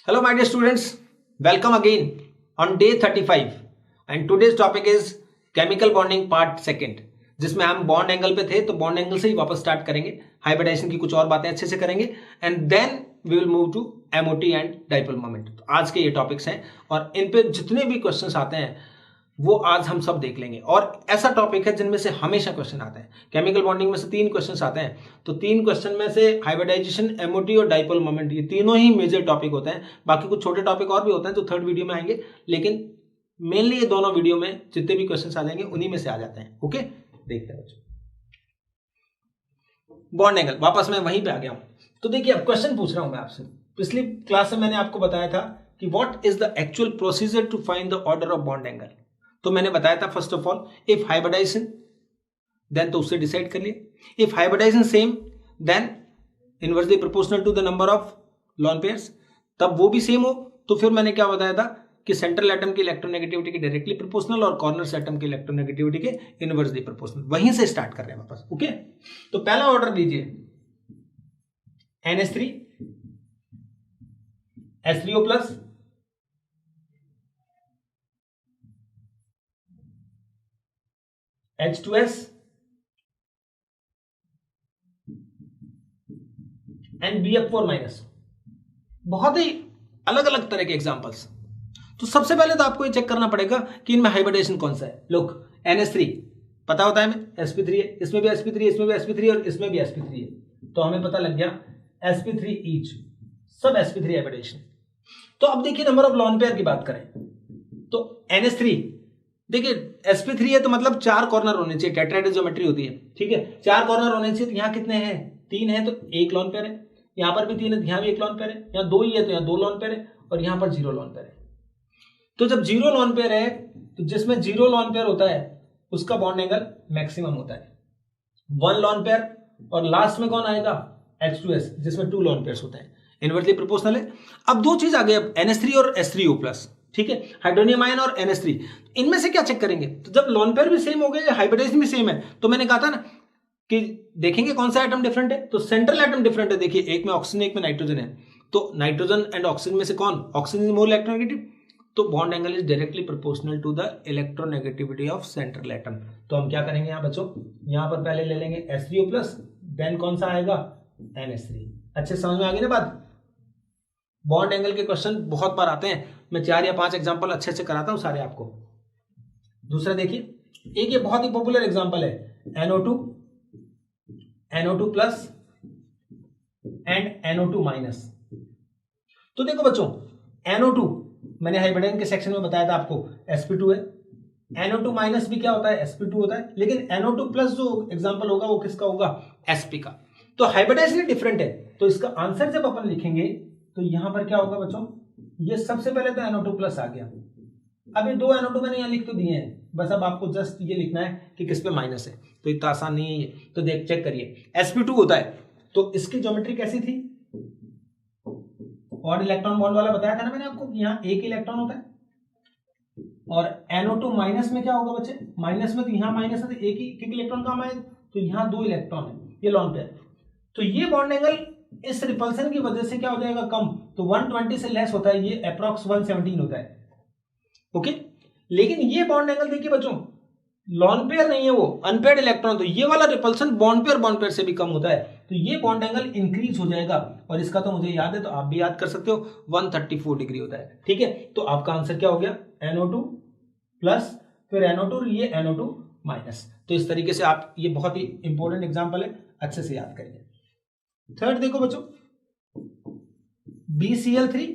Hello my dear students, welcome again on day 35 and today's topic is chemical bonding part second, जिसमें हम bond angle पे थे तो bond angle से ही वापस स्टार्ट करेंगे, हाइब्रिडाइजेशन की कुछ और बातें अच्छे से करेंगे and then we will move to MOT and dipole moment. तो आज के ये टॉपिक्स हैं और इन पे जितने भी क्वेश्चंस आते हैं वो आज हम सब देख लेंगे। और ऐसा टॉपिक है जिनमें से हमेशा क्वेश्चन आते हैं। केमिकल बॉन्डिंग में से 3 क्वेश्चंस आते हैं, तो 3 क्वेश्चन में से हाइब्रिडाइजेशन, एमओटी और डाइपोल मोमेंट, ये तीनों ही मेजर टॉपिक होते हैं। बाकी कुछ छोटे टॉपिक और भी होते हैं जो थर्ड वीडियो में आएंगे, लेकिन मेनली ये दोनों वीडियो में जितने भी क्वेश्चन आ जाएंगे उन्हीं में से आ जाते हैं। ओके, देखते हैं बच्चों। बॉन्ड एंगल, वापस मैं वहीं पे आ गया हूं। तो देखिए अब क्वेश्चन पूछ रहा हूं मैं आपसे। पिछली क्लास में मैंने आपको बताया था कि what is the actual procedure to find the order of bond angle. तो मैंने बताया था first of all if hybridisation then, तो उससे डिसाइड कर लिए। If hybridisation same then inversely proportional to the number of lone pairs, तब वो भी सेम हो तो फिर मैंने क्या बताया था कि सेंट्रल एटम की इलेक्ट्रोनेगेटिविटी के डायरेक्टली प्रोपोर्शनल और कॉर्नर एटम की इलेक्ट्रोनेगेटिविटी के इनवर्सली प्रोपोर्शनल। वहीं से स्टार्ट कर रहे हैं वापस। ओके, तो पहला ऑर्डर लीजिए NH3 H3O plus H2S and BF4 minus. बहुत ही अलग अलग तरह के एग्जांपल्स। तो सबसे पहले तो आपको ये चेक करना पड़ेगा कि इनमें हाइब्रिडेशन कौन सा है। लुक, NH3 पता होता है हमें, sp3 है, इसमें भी sp3, इसमें भी sp3 और इसमें भी sp3 है, तो हमें पता लग गया sp3 ईच, सब sp3 हाइब्रिडेशन। तो अब देखिए नंबर ऑफ लॉन पेयर की बात करें तो NH3 देखिए sp3 है तो मतलब 4 कॉर्नर होने चाहिए, टेट्राहेड्रल ज्योमेट्री होती है, ठीक है। 4 कॉर्नर होने चाहिए, तो यहाँ कितने हैं? 3 है तो 1 लॉन पेयर है, यहाँ पर भी 3 है तो यहाँ भी 1 लॉन पेयर है, यहाँ 2 ही है तो यहाँ 2 लॉन पेयर है और यहाँ पर 0 लॉन पेयर है। तो जब 0 लॉन पेयर है तो जिसमें 0 लॉन पेयर होता है उसका बॉन्ड एंगल मैक्सिमम होता है। 1 लॉन पेयर और लास्ट में कौन आएगा? H2S, जिसमें 2 लॉन पेयर्स होते हैं, इनवर्सली प्रोपोर्शनल है। अब 2 चीज आ गई, अब NH3 और H3O प्लस, ठीक है, हाइड्रोनियम आयन और NH3। इनमें से क्या चेक करेंगे? तो जब लॉन पेयर भी सेम हो गए, हाइब्रिडाइजेशन भी सेम है, तो मैंने कहा था ना कि देखेंगे कौन सा एटम डिफरेंट है। तो सेंट्रल एटम डिफरेंट है। देखिए एक में ऑक्सीजन एक में नाइट्रोजन है, तो नाइट्रोजन एंड ऑक्सीजन में से कौन? ऑक्सीजन इज मोर इलेक्ट्रोनेगेटिव, तो bond angle is directly proportional to the electronegativity of central atom. तो हम क्या करेंगे यहाँ बच्चों, यहाँ पर पहले ले लेंगे H3O प्लस, देन कौन सा आएगा? NH3। अच्छे समझ में आ गई ना बात? बॉन्ड एंगल के क्वेश्चन बहुत बार आते हैं, मैं 4 या 5 एग्जांपल अच्छे से कराता हूं सारे आपको। दूसरा देखिए, एक ये बहुत ही पॉपुलर एग्जांपल है NO2 plus and NO2 minus. तो देखो बच्चों, NO2 मैंने हाइब्रिडाइजेशन के सेक्शन में बताया था आपको sp2 है, NO2 माइनस भी क्या होता है? sp2 होता है, लेकिन NO2 प्लस जो एग्जांपल होगा वो किसका होगा? sp का। तो हाइब्रिडाइजेशन डिफरेंट है, तो इसका आंसर जब अपन लिखेंगे तो यहां पर क्या होगा बच्चों? ये सबसे पहले तो NO2 प्लस आ गया। अब ये 2 NO2 मैंने यहां लिख तो दिए हैं, बस अब आपको जस्ट ये लिखना है कि किस पे माइनस है, तो इतना आसान नहीं है ये। तो देख चेक करिए, sp2 होता है तो इसकी ज्योमेट्री कैसी थी? और इलेक्ट्रॉन बॉन्ड वाला बताया था ना मैंने आपको, यहाँ एक इलेक्ट्रॉन होता है। और NO2 माइनस में क्या होगा बच्चे? माइनस में तो यहाँ माइनस है तो एक ही इलेक्ट्रॉन कम आए, तो यहाँ 2 इलेक्ट्रॉन है, ये लॉन पेयर। तो ये बॉन्ड एंगल इस रिपल्सन की वजह से क्या हो जाएगा? कम, तो 120 से लेस होता है, ये अप्रॉक्स 117 होता है। ओके, लेकिन ये बॉन्ड एंगल देखिए बच्चों, लॉन पेयर नहीं है वो, अनपेयर्ड इलेक्ट्रॉन, तो ये वाला रिपल्सन बॉन्ड पेयर से भी कम होता है, तो ये बॉन्ड एंगल इंक्रीज हो जाएगा। और इसका तो मुझे याद है, तो आप भी याद कर सकते हो, 134 डिग्री होता है, ठीक है। तो आपका आंसर क्या हो गया? NO2 प्लस, फिर NO2, ये NO2 माइनस। तो इस तरीके से आप, ये बहुत ही इंपॉर्टेंट एग्जाम्पल है, अच्छे से याद करिए। थर्ड देखो बच्चों, BCl3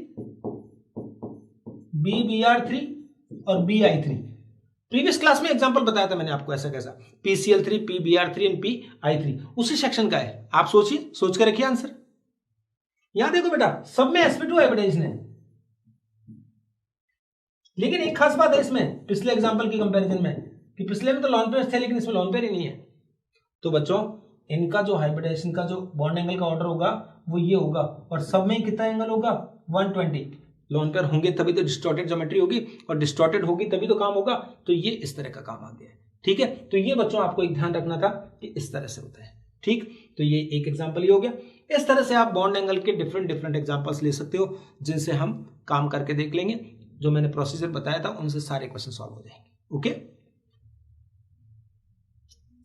BBr3 और BI3। प्रीवियस क्लास में एग्जांपल बताया था मैंने आपको, ऐसा कैसा, PCl3 PBr3 एंड PI3 उसी सेक्शन का है। आप सोचिए, सोच कर रखिए आंसर। यहां देखो बेटा, सब में sp2 हाइब्रिडाइजेशन है, लेकिन एक खास बात है इसमें पिछले एग्जांपल की कंपैरिजन में, कि पिछले में तो लॉन पेयर थे लेकिन इसमें लॉन पेयर ही नहीं है। तो बच्चों इनका जो हाइब्रिडाइजेशन का जो बॉन्ड एंगल का ऑर्डर होगा वो ये होगा, और सब में कितना एंगल होगा? 120। लॉन पेयर होंगे तभी तो डिस्टॉर्टेड ज्योमेट्री होगी, और डिस्टॉर्टेड होगी तभी तो काम होगा। तो ये इस तरह का काम आ गया है, ठीक है। तो ये बच्चों आपको एक ध्यान रखना था कि इस तरह से होता है। ठीक, तो ये एक एग्जांपल ही हो गया। इस तरह से आप बॉन्ड एंगल के डिफरेंट एग्जांपल्स ले सकते हो, जिनसे हम काम करके देख लेंगे। जो मैंने प्रोसीजर बताया था उनसे सारे क्वेश्चन सॉल्व हो जाएंगे। Okay,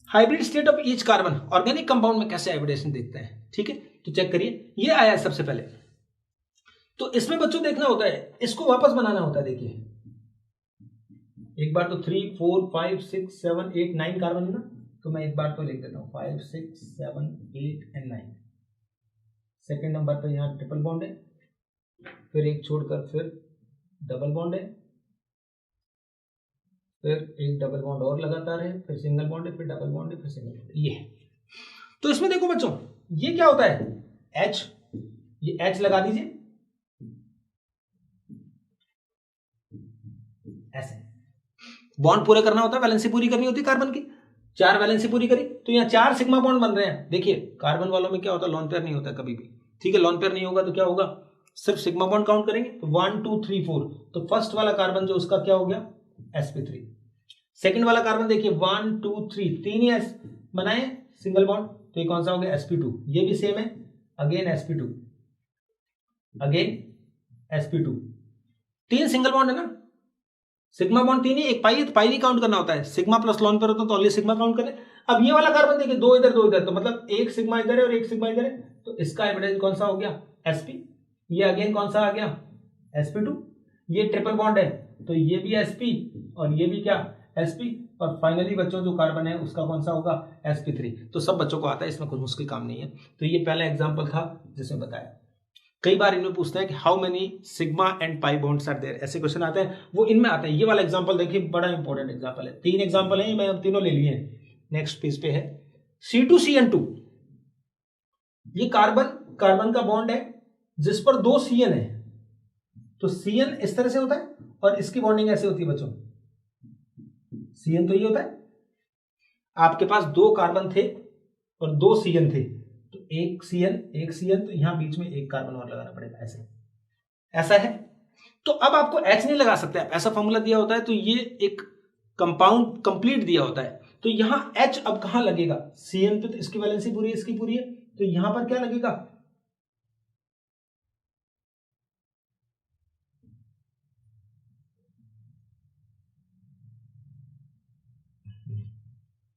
hybrid state of each carbon, organic compound में कैसे हाइब्रिडेशन देखते हैं। ठीक है, तो चेक करिए, ये आया है सबसे पहले। तो इसमें बच्चों देखना होता है, इसको वापस बनाना होता है। देखिए एक बार तो 3 4 5 6 7 8 9 कार्बन है ना, तो मैं एक बार तो लिख देता हूं 5 6 7 8 एंड 9। सेकेंड नंबर पे यहाँ ट्रिपल बॉन्ड है, फिर एक छोड़कर फिर डबल बॉन्ड है, फिर एक डबल बॉन्ड और लगातार है, फिर सिंगल बॉन्ड है, फिर डबल बॉन्ड है, फिर सिंगल बॉन्ड, ये है। तो इसमें देखो बच्चों, ये क्या होता है, H, ये H लगा दीजिए ऐसे। बॉन्ड पूरा करना होता है, वैलेंसी पूरी करनी होती है कार्बन की। 4 वैलेंसी पूरी करी तो यहाँ 4 सिग्मा बॉन्ड बन रहे हैं। देखिए कार्बन वालों में क्या होता है, लोन पेयर नहीं होता कभी भी। ठीक है, लोन पेयर नहीं होगा तो क्या होगा, सिर्फ सिग्मा बॉन्ड काउंट करेंगे। तो 1 2 3 4, तो फर्स्ट वाला कार्बन जो उसका क्या हो गया, sp3। सेकंड वाला कार्बन देखिए 1 2 3, 3 ही एस बनाए सिंगल बॉन्ड, तो ये कौन सा हो गया, sp2। ये भी सेम है, again sp2, again sp2। 3 single bond है ना, सिग्मा बॉन्ड 3 ही, एक पाई है तो पाई नहीं काउंट करना होता है। सिग्मा प्लस लोन पर होता है तो ओनली सिग्मा काउंट करें। अब ये वाला कार्बन देखिए 2 इधर 2 इधर, तो मतलब एक सिग्मा इधर है और एक सिग्मा इधर है, तो इसका हाइब्रिडाइजेशन कौन सा हो गया, sp। ये अगेन कौन सा आ गया, sp2। ये ट्रिपल बॉन्ड है तो ये भी sp और ये भी क्या, sp। और फाइनली बच्चों जो कार्बन है उसका कौन सा होगा, sp3। तो सब बच्चों को आता है, इसमें कुछ मुश्किल काम नहीं है। तो ये पहला एग्जाम्पल था जिसमें बताया। कई बार इनमें पूछते हैं कि how many sigma and pi bonds are there, ऐसे क्वेश्चन आते हैं, वो इनमें आते हैं। ये वाला एग्जांपल देखिए, बड़ा इंपॉर्टेंट एग्जांपल है। 3 एग्जांपल हैं, मैं तीनों ले लिए हैं। नेक्स्ट पेज पे है C2CN2। ये कार्बन का बॉन्ड है जिस पर 2 CN है, तो CN इस तरह से होता है और इसकी बॉन्डिंग ऐसे होती है बच्चों। CN तो ये होता है, आपके पास 2 कार्बन थे और 2 CN थे, तो एक CN, तो यहां बीच में एक कार्बन और लगाना पड़ेगा, ऐसे, ऐसा है। तो अब आपको H नहीं लगा सकते, ऐसा फॉर्मूला दिया होता है तो ये एक कंपाउंड कंप्लीट दिया होता है, तो यहां H अब कहां लगेगा, CN पे तो इसकी वैलेंसी पूरी है, इसकी पूरी है, तो यहां पर क्या लगेगा,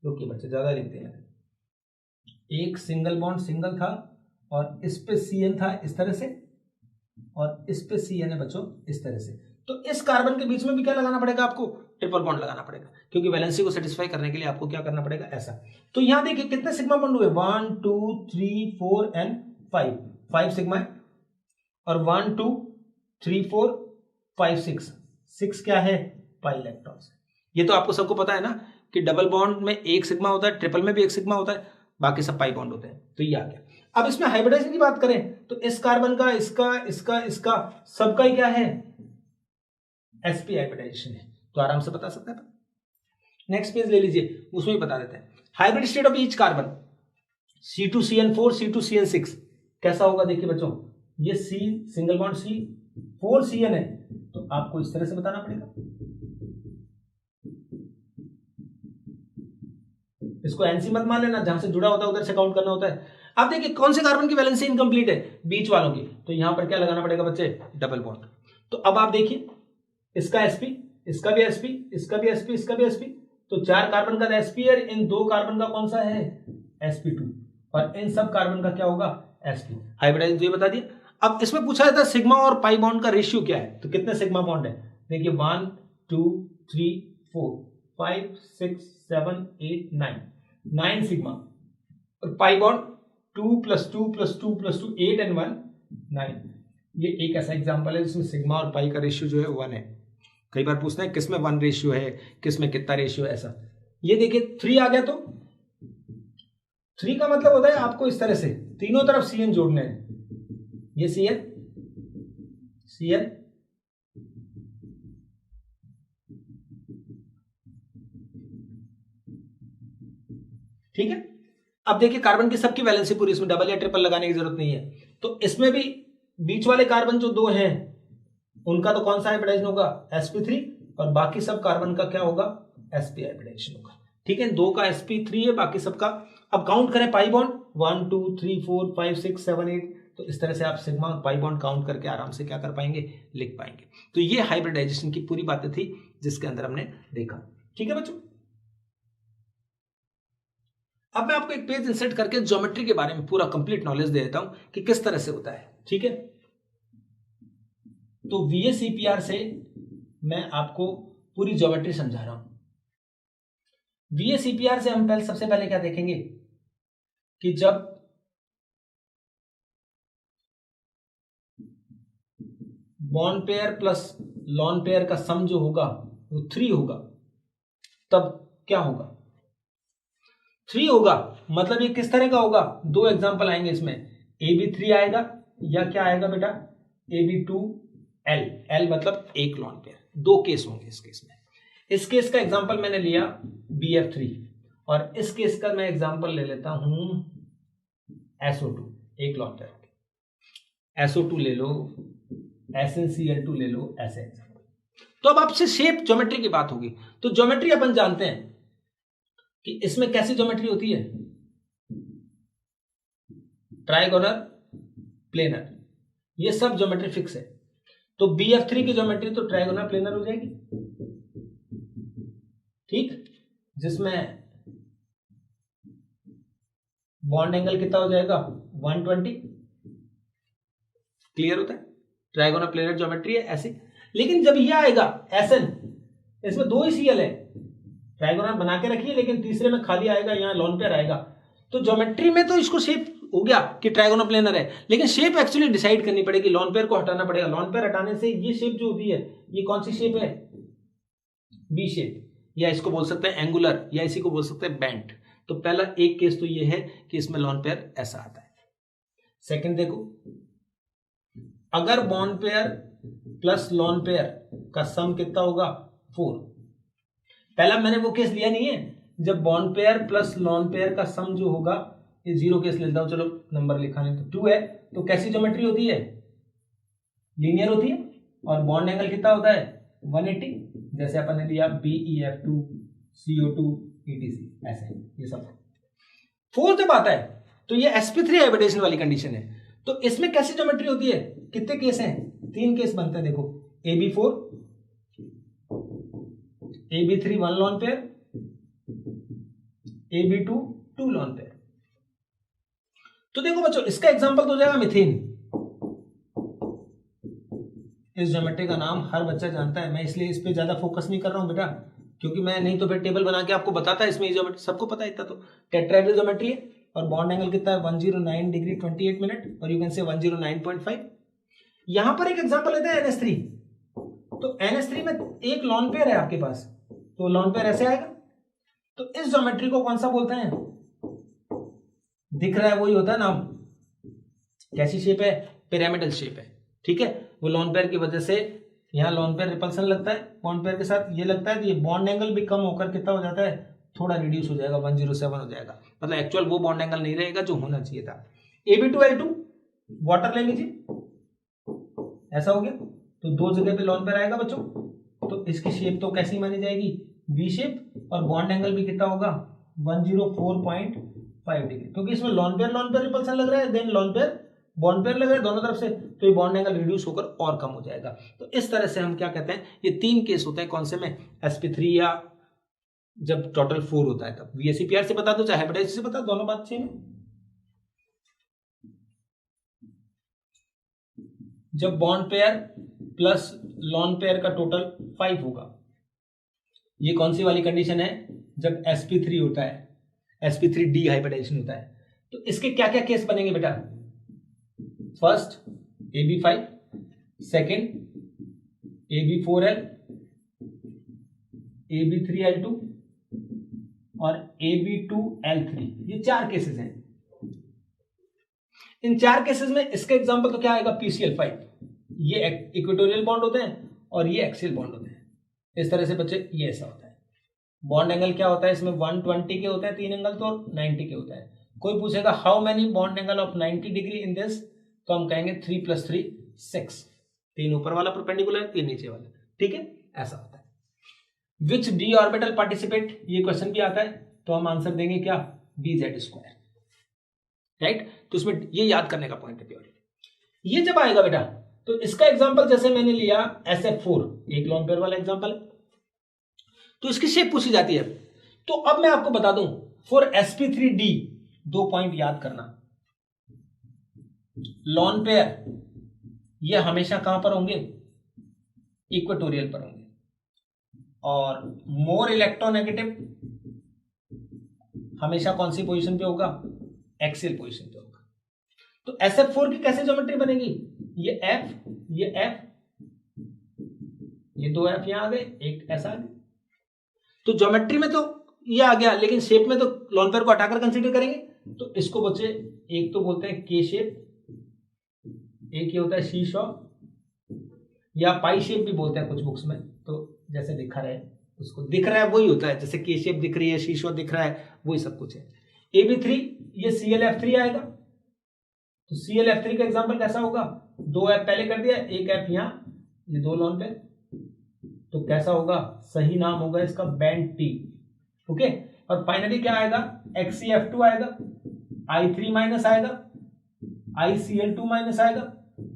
रुकिए बच्चे ज्यादा लिखते हैं। एक सिंगल बॉन्ड सिंगल था और इस पे CN था इस तरह से, और इस पे CN है बच्चों इस तरह से। तो इस कार्बन के बीच में भी क्या लगाना पड़ेगा आपको, ट्रिपल बॉन्ड लगाना पड़ेगा, क्योंकि वैलेंसी को सेटिस्फाई करने के लिए आपको क्या करना पड़ेगा, ऐसा। तो यहां देखिए कितने सिग्मा बॉन्ड हुए, 1 2 3 4 एंड 5 सिग्मा है, और 1 2 3 4 5 6 क्या है, पाई इलेक्ट्रॉन्स। ये तो आपको सबको पता है ना कि डबल बॉन्ड में एक सिग्मा होता है, ट्रिपल में भी एक सिग्मा होता है, बाकी सब पाई बॉन्ड होते हैं। तो ये आ गया। अब इसमें हाइब्रिडाइजेशन की बात करें तो इस कार्बन का, इसका सबका ही क्या है, sp हाइब्रिडाइजेशन है, तो आराम से बता सकते हैं। नेक्स्ट पेज ले लीजिए, उसमें भी बता देते हैं। Hybrid state of each carbon, C2CN4 C2CN6 कैसा होगा, देखिए बच्चों, ये C single bond C, 4 CN है, तो आपको इस तरह से बताना पड़ेगा। इसको NC मत मान लेना, जहां से जुड़ा होता है उधर से काउंट करना होता है। अब देखिए कौन से कार्बन की वैलेंसी इनकम्प्लीट है, बीच वालों की, तो यहां पर क्या लगाना पड़ेगा बच्चे, डबल बॉन्ड। तो अब आप देखिए इसका sp, इसका भी sp, इसका भी sp, इसका भी sp, तो 4 कार्बन का sp है, इन 2 कार्बन का कौन सा है, sp2, और इन सब कार्बन का क्या होगा, sp। हाइब्रिडाइजेशन ये बता दिया। अब इसमें पूछा जाता है सिग्मा और पाई बॉन्ड का रेशियो क्या है, तो कितने सिग्मा बॉन्ड है, देखिए 1 2 3 4 5 6 7 8 9 सिग्मा, और पाई बॉन्ड 2 + 2 + 2 + 2 8 एंड 1 9। ये एक ऐसा एग्जांपल है जिसमें सिग्मा और पाई का रेशियो जो है 1 है। कई बार पूछते हैं किसमें 1 रेशियो है, किसमें कितना रेशियो है, ऐसा। ये देखिए 3 आ गया, तो 3 का मतलब होता है आपको इस तरह से तीनों तरफ CN जोड़ने हैं, ये CN ठीक है। अब देखिए कार्बन की सबकी वैलेंसी पूरी, इसमें डबल या ट्रिपल लगाने की जरूरत नहीं है। तो इसमें भी बीच वाले कार्बन जो 2 हैं उनका तो कौन सा हाइब्रिडाइजेशन होगा, sp3, और बाकी सब कार्बन का क्या होगा, sp हाइब्रिडाइजेशन होगा। ठीक है, 2 का sp3 है, बाकी सबका अब काउंट करें पाई बॉन्ड 1 2 3 4 5 6 7 8, तो इस तरह से आप सिग्मा और पाई बॉन्ड काउंट करके आराम से क्या कर पाएंगे, लिख पाएंगे। तो ये हाइब्रिडाइजेशन की पूरी बातें थी जिसके अंदर हमने देखा। ठीक है बच्चों, अब मैं आपको एक पेज इंसर्ट करके ज्योमेट्री के बारे में पूरा कंप्लीट नॉलेज दे देता हूं कि किस तरह से होता है। ठीक है, तो VSEPR से मैं आपको पूरी ज्योमेट्री समझा रहा हूं। VSEPR से हम सबसे पहले क्या देखेंगे कि जब bond pair plus lone pair का सम जो होगा वो 3 होगा, तब क्या होगा, 3 होगा। मतलब ये किस तरह का होगा, 2 एग्जांपल आएंगे इसमें, AB3 आएगा या क्या आएगा बेटा, AB2L, L मतलब एक लॉन पेयर। 2 केस होंगे इस केस में। इस केस का एग्जांपल मैंने लिया BF3 और इस केस का मैं एग्जांपल ले लेता हूं SO2, एक लॉन पेयर। SO2 ले लो, SnCl2 ले लो, ऐसे। तो अब आपसे शेप ज्योमेट्री की बात होगी। तो ज्योमेट्री अपन जानते हैं कि इसमें कैसी ज्योमेट्री होती है, ट्राइगोनल, प्लेनर, ये सब ज्योमेट्री फिक्स है। तो BF3 की ज्योमेट्री तो ट्राइगोनल प्लेनर हो जाएगी, ठीक, जिसमें बॉन्ड एंगल कितना हो जाएगा 120। क्लियर होता है, ट्राइगोनल प्लेनर ज्योमेट्री है ऐसी। लेकिन जब यह आएगा SN, इसमें 2 ही Cl है, ट्राइगोनल बना के रखिए, लेकिन तीसरे में खाली आएगा, यहां लॉन पेयर आएगा। तो ज्योमेट्री में तो इसको शेप हो गया कि ट्राइगोनल प्लेनर है, लेकिन शेप एक्चुअली डिसाइड करनी पड़ेगी, लॉन पेयर को हटाना पड़ेगा। लॉन पेयर हटाने से ये शेप जो होती है, ये कौन सी शेप है, बी शेप, या इसको बोल सकते हैं एंगुलर, या इसी को बोल सकते हैं बेंट। तो पहला एक केस तो ये है कि इसमें लॉन पेयर ऐसा आता है। सेकंड देखो, अगर bond pair plus lone pair का सम कितना होगा 4। पहला मैंने वो केस लिया नहीं है जब bond pair plus lone pair का सम जो होगा, ये 0 केस लेता हूं, चलो नंबर लिखा नहीं तो 2 है। तो कैसी ज्योमेट्री होती है, लीनियर होती है, और बॉन्ड एंगल कितना होता है 180, जैसे अपन ने लिया BeF2 CO2 ETC, ऐसे ये सब। 4 जब आता है तो ये sp3 हाइब्रिडेशन वाली कंडीशन है। तो इसमें कैसी ज्योमेट्री होती है, कितने केस हैं, 3 केस बनते हैं। देखो AB4, AB3 1 lone pair, AB2 2 lone pair. तो देखो बच्चों, इसका एग्जांपल तो हो जाएगा मीथेन। इस ज्योमेट्री का नाम हर बच्चा जानता है, मैं इसलिए इस पे ज्यादा फोकस नहीं कर रहा हूं बेटा, क्योंकि मैं नहीं तो फिर टेबल बना के आपको बताता है। इसमें ज्योमेट्री सबको पता है इतना तो। टेट्राहेड्रल ज्योमेट्री है और बॉन्ड एंगल कितना है 109 डिग्री 28 मिनट, और यू कैन से 109.5। यहां पर एक एग्जांपल लेते हैं NH3। तो NH3 में एक लॉन पेयर है आपके पास, तो लॉन पेयर ऐसे आएगा। तो इस ज्योमेट्री को कौन सा बोलते हैं, दिख रहा है वही होता है नाम। कैसी शेप है, पिरामिडल शेप है, ठीक है। वो लॉन पेयर की वजह से यहाँ लॉन पेयर रिपल्सन लगता है बॉन्ड पेयर के साथ, ये लगता है, तो ये बॉन्ड एंगल भी कम होकर कितना हो जाता है, थोड़ा रिड्यूस हो जाएगा, 107 हो जाएगा। मतलब एक्चुअल वो बॉन्ड एंगल नहीं रहेगा जो होना चाहिए था। AB2L2 वाटर ले लीजिए, ऐसा हो गया। तो 2 जगह पे लॉन पेयर आएगा बच्चों, तो इसकी शेप तो कैसी मानी जाएगी, V शेप, और बॉन्ड एंगल भी कितना होगा 104.5 डिग्री, क्योंकि इसमें लॉन पेयर रिपल्सन लग रहा है, then lone pair bond pair लग रहा है दोनों तरफ से, तो ये बॉन्ड एंगल रिड्यूस होकर और कम हो जाएगा। तो इस तरह से हम क्या कहते हैं, ये 3 केस होते हैं, कौन से में, sp3 या जब टोटल 4 होता है तब। VSEPR से बता दो चाहे हाइब्रिडाइजेशन से बता, दोनों बात सेम है। जब bond pair plus lone pair का टोटल 5 होगा, ये कौन सी वाली कंडीशन है, जब sp3 होता है, sp3d हाइब्रिडाइजेशन होता है। तो इसके क्या क्या केस बनेंगे बेटा, first AB5, second AB4L, AB3L2 और AB2L3, ये 4 केसेस हैं। इन 4 केसेस में इसका एग्जांपल तो क्या आएगा, PCl5। ये इक्वेटोरियल बॉन्ड होते हैं और ये एक्सियल बॉन्ड होते हैं। इस तरह से बच्चे ये ऐसा होता है। बॉन्ड एंगल क्या होता है इसमें, 120 के होते हैं 3 एंगल, तो 90 के होता है। कोई पूछेगा how many bond angle of 90 degree in this, तो हम कहेंगे 3 + 3 6, 3 ऊपर वाला परपेंडिकुलर, 3 नीचे वाला, ठीक है, ऐसा होता है। विच d ऑर्बिटल पार्टिसिपेट, ये क्वेश्चन भी आता है, तो हम आंसर देंगे क्या, dz², राइट। तो इसमें ये याद करने का पॉइंट है प्योरली। ये जब आएगा बेटा तो इसका एग्जांपल जैसे मैंने लिया SF4, एक लॉन पेयर वाला एग्जांपल है, तो इसकी शेप पूछी जाती है। तो अब मैं आपको बता दूं फॉर sp3d 2 पॉइंट याद करना। लॉन पेयर ये हमेशा कहां पर होंगे, इक्वेटोरियल पर होंगे, और मोर इलेक्ट्रोनेगेटिव हमेशा कौन सी पोजीशन पे होगा, एक्सियल पोजीशन पे होगा। तो SF4 की कैसे ज्योमेट्री बनेगी, ये F, ये F, ये 2 F यहां आ गए, एक ऐसा आ गया। तो ज्योमेट्री में तो ये आ गया, लेकिन शेप में तो लॉन पेयर को हटाकर कंसीडर करेंगे। तो इसको बच्चे एक तो बोलते हैं के शेप, एक ये होता है शी शॉ, या पाई शेप भी बोलते हैं कुछ बुक्स में। तो जैसे दिखा रहे हैं उसको दिख रहा है वही होता है, जैसे के शेप दिख रही है, शी शॉ दिख रहा है, वही सब कुछ है। AB3 ये CLF3 आएगा। तो CLF3 का एग्जांपल कैसा होगा, 2 F पहले कर दिया, एक F यहां, ये 2 लॉन पेयर। तो कैसा होगा, सही नाम होगा इसका बैंड T, ओके। और फाइनली क्या आएगा, XCF2 आएगा, I3 माइनस आएगा, ICL2 माइनस आएगा।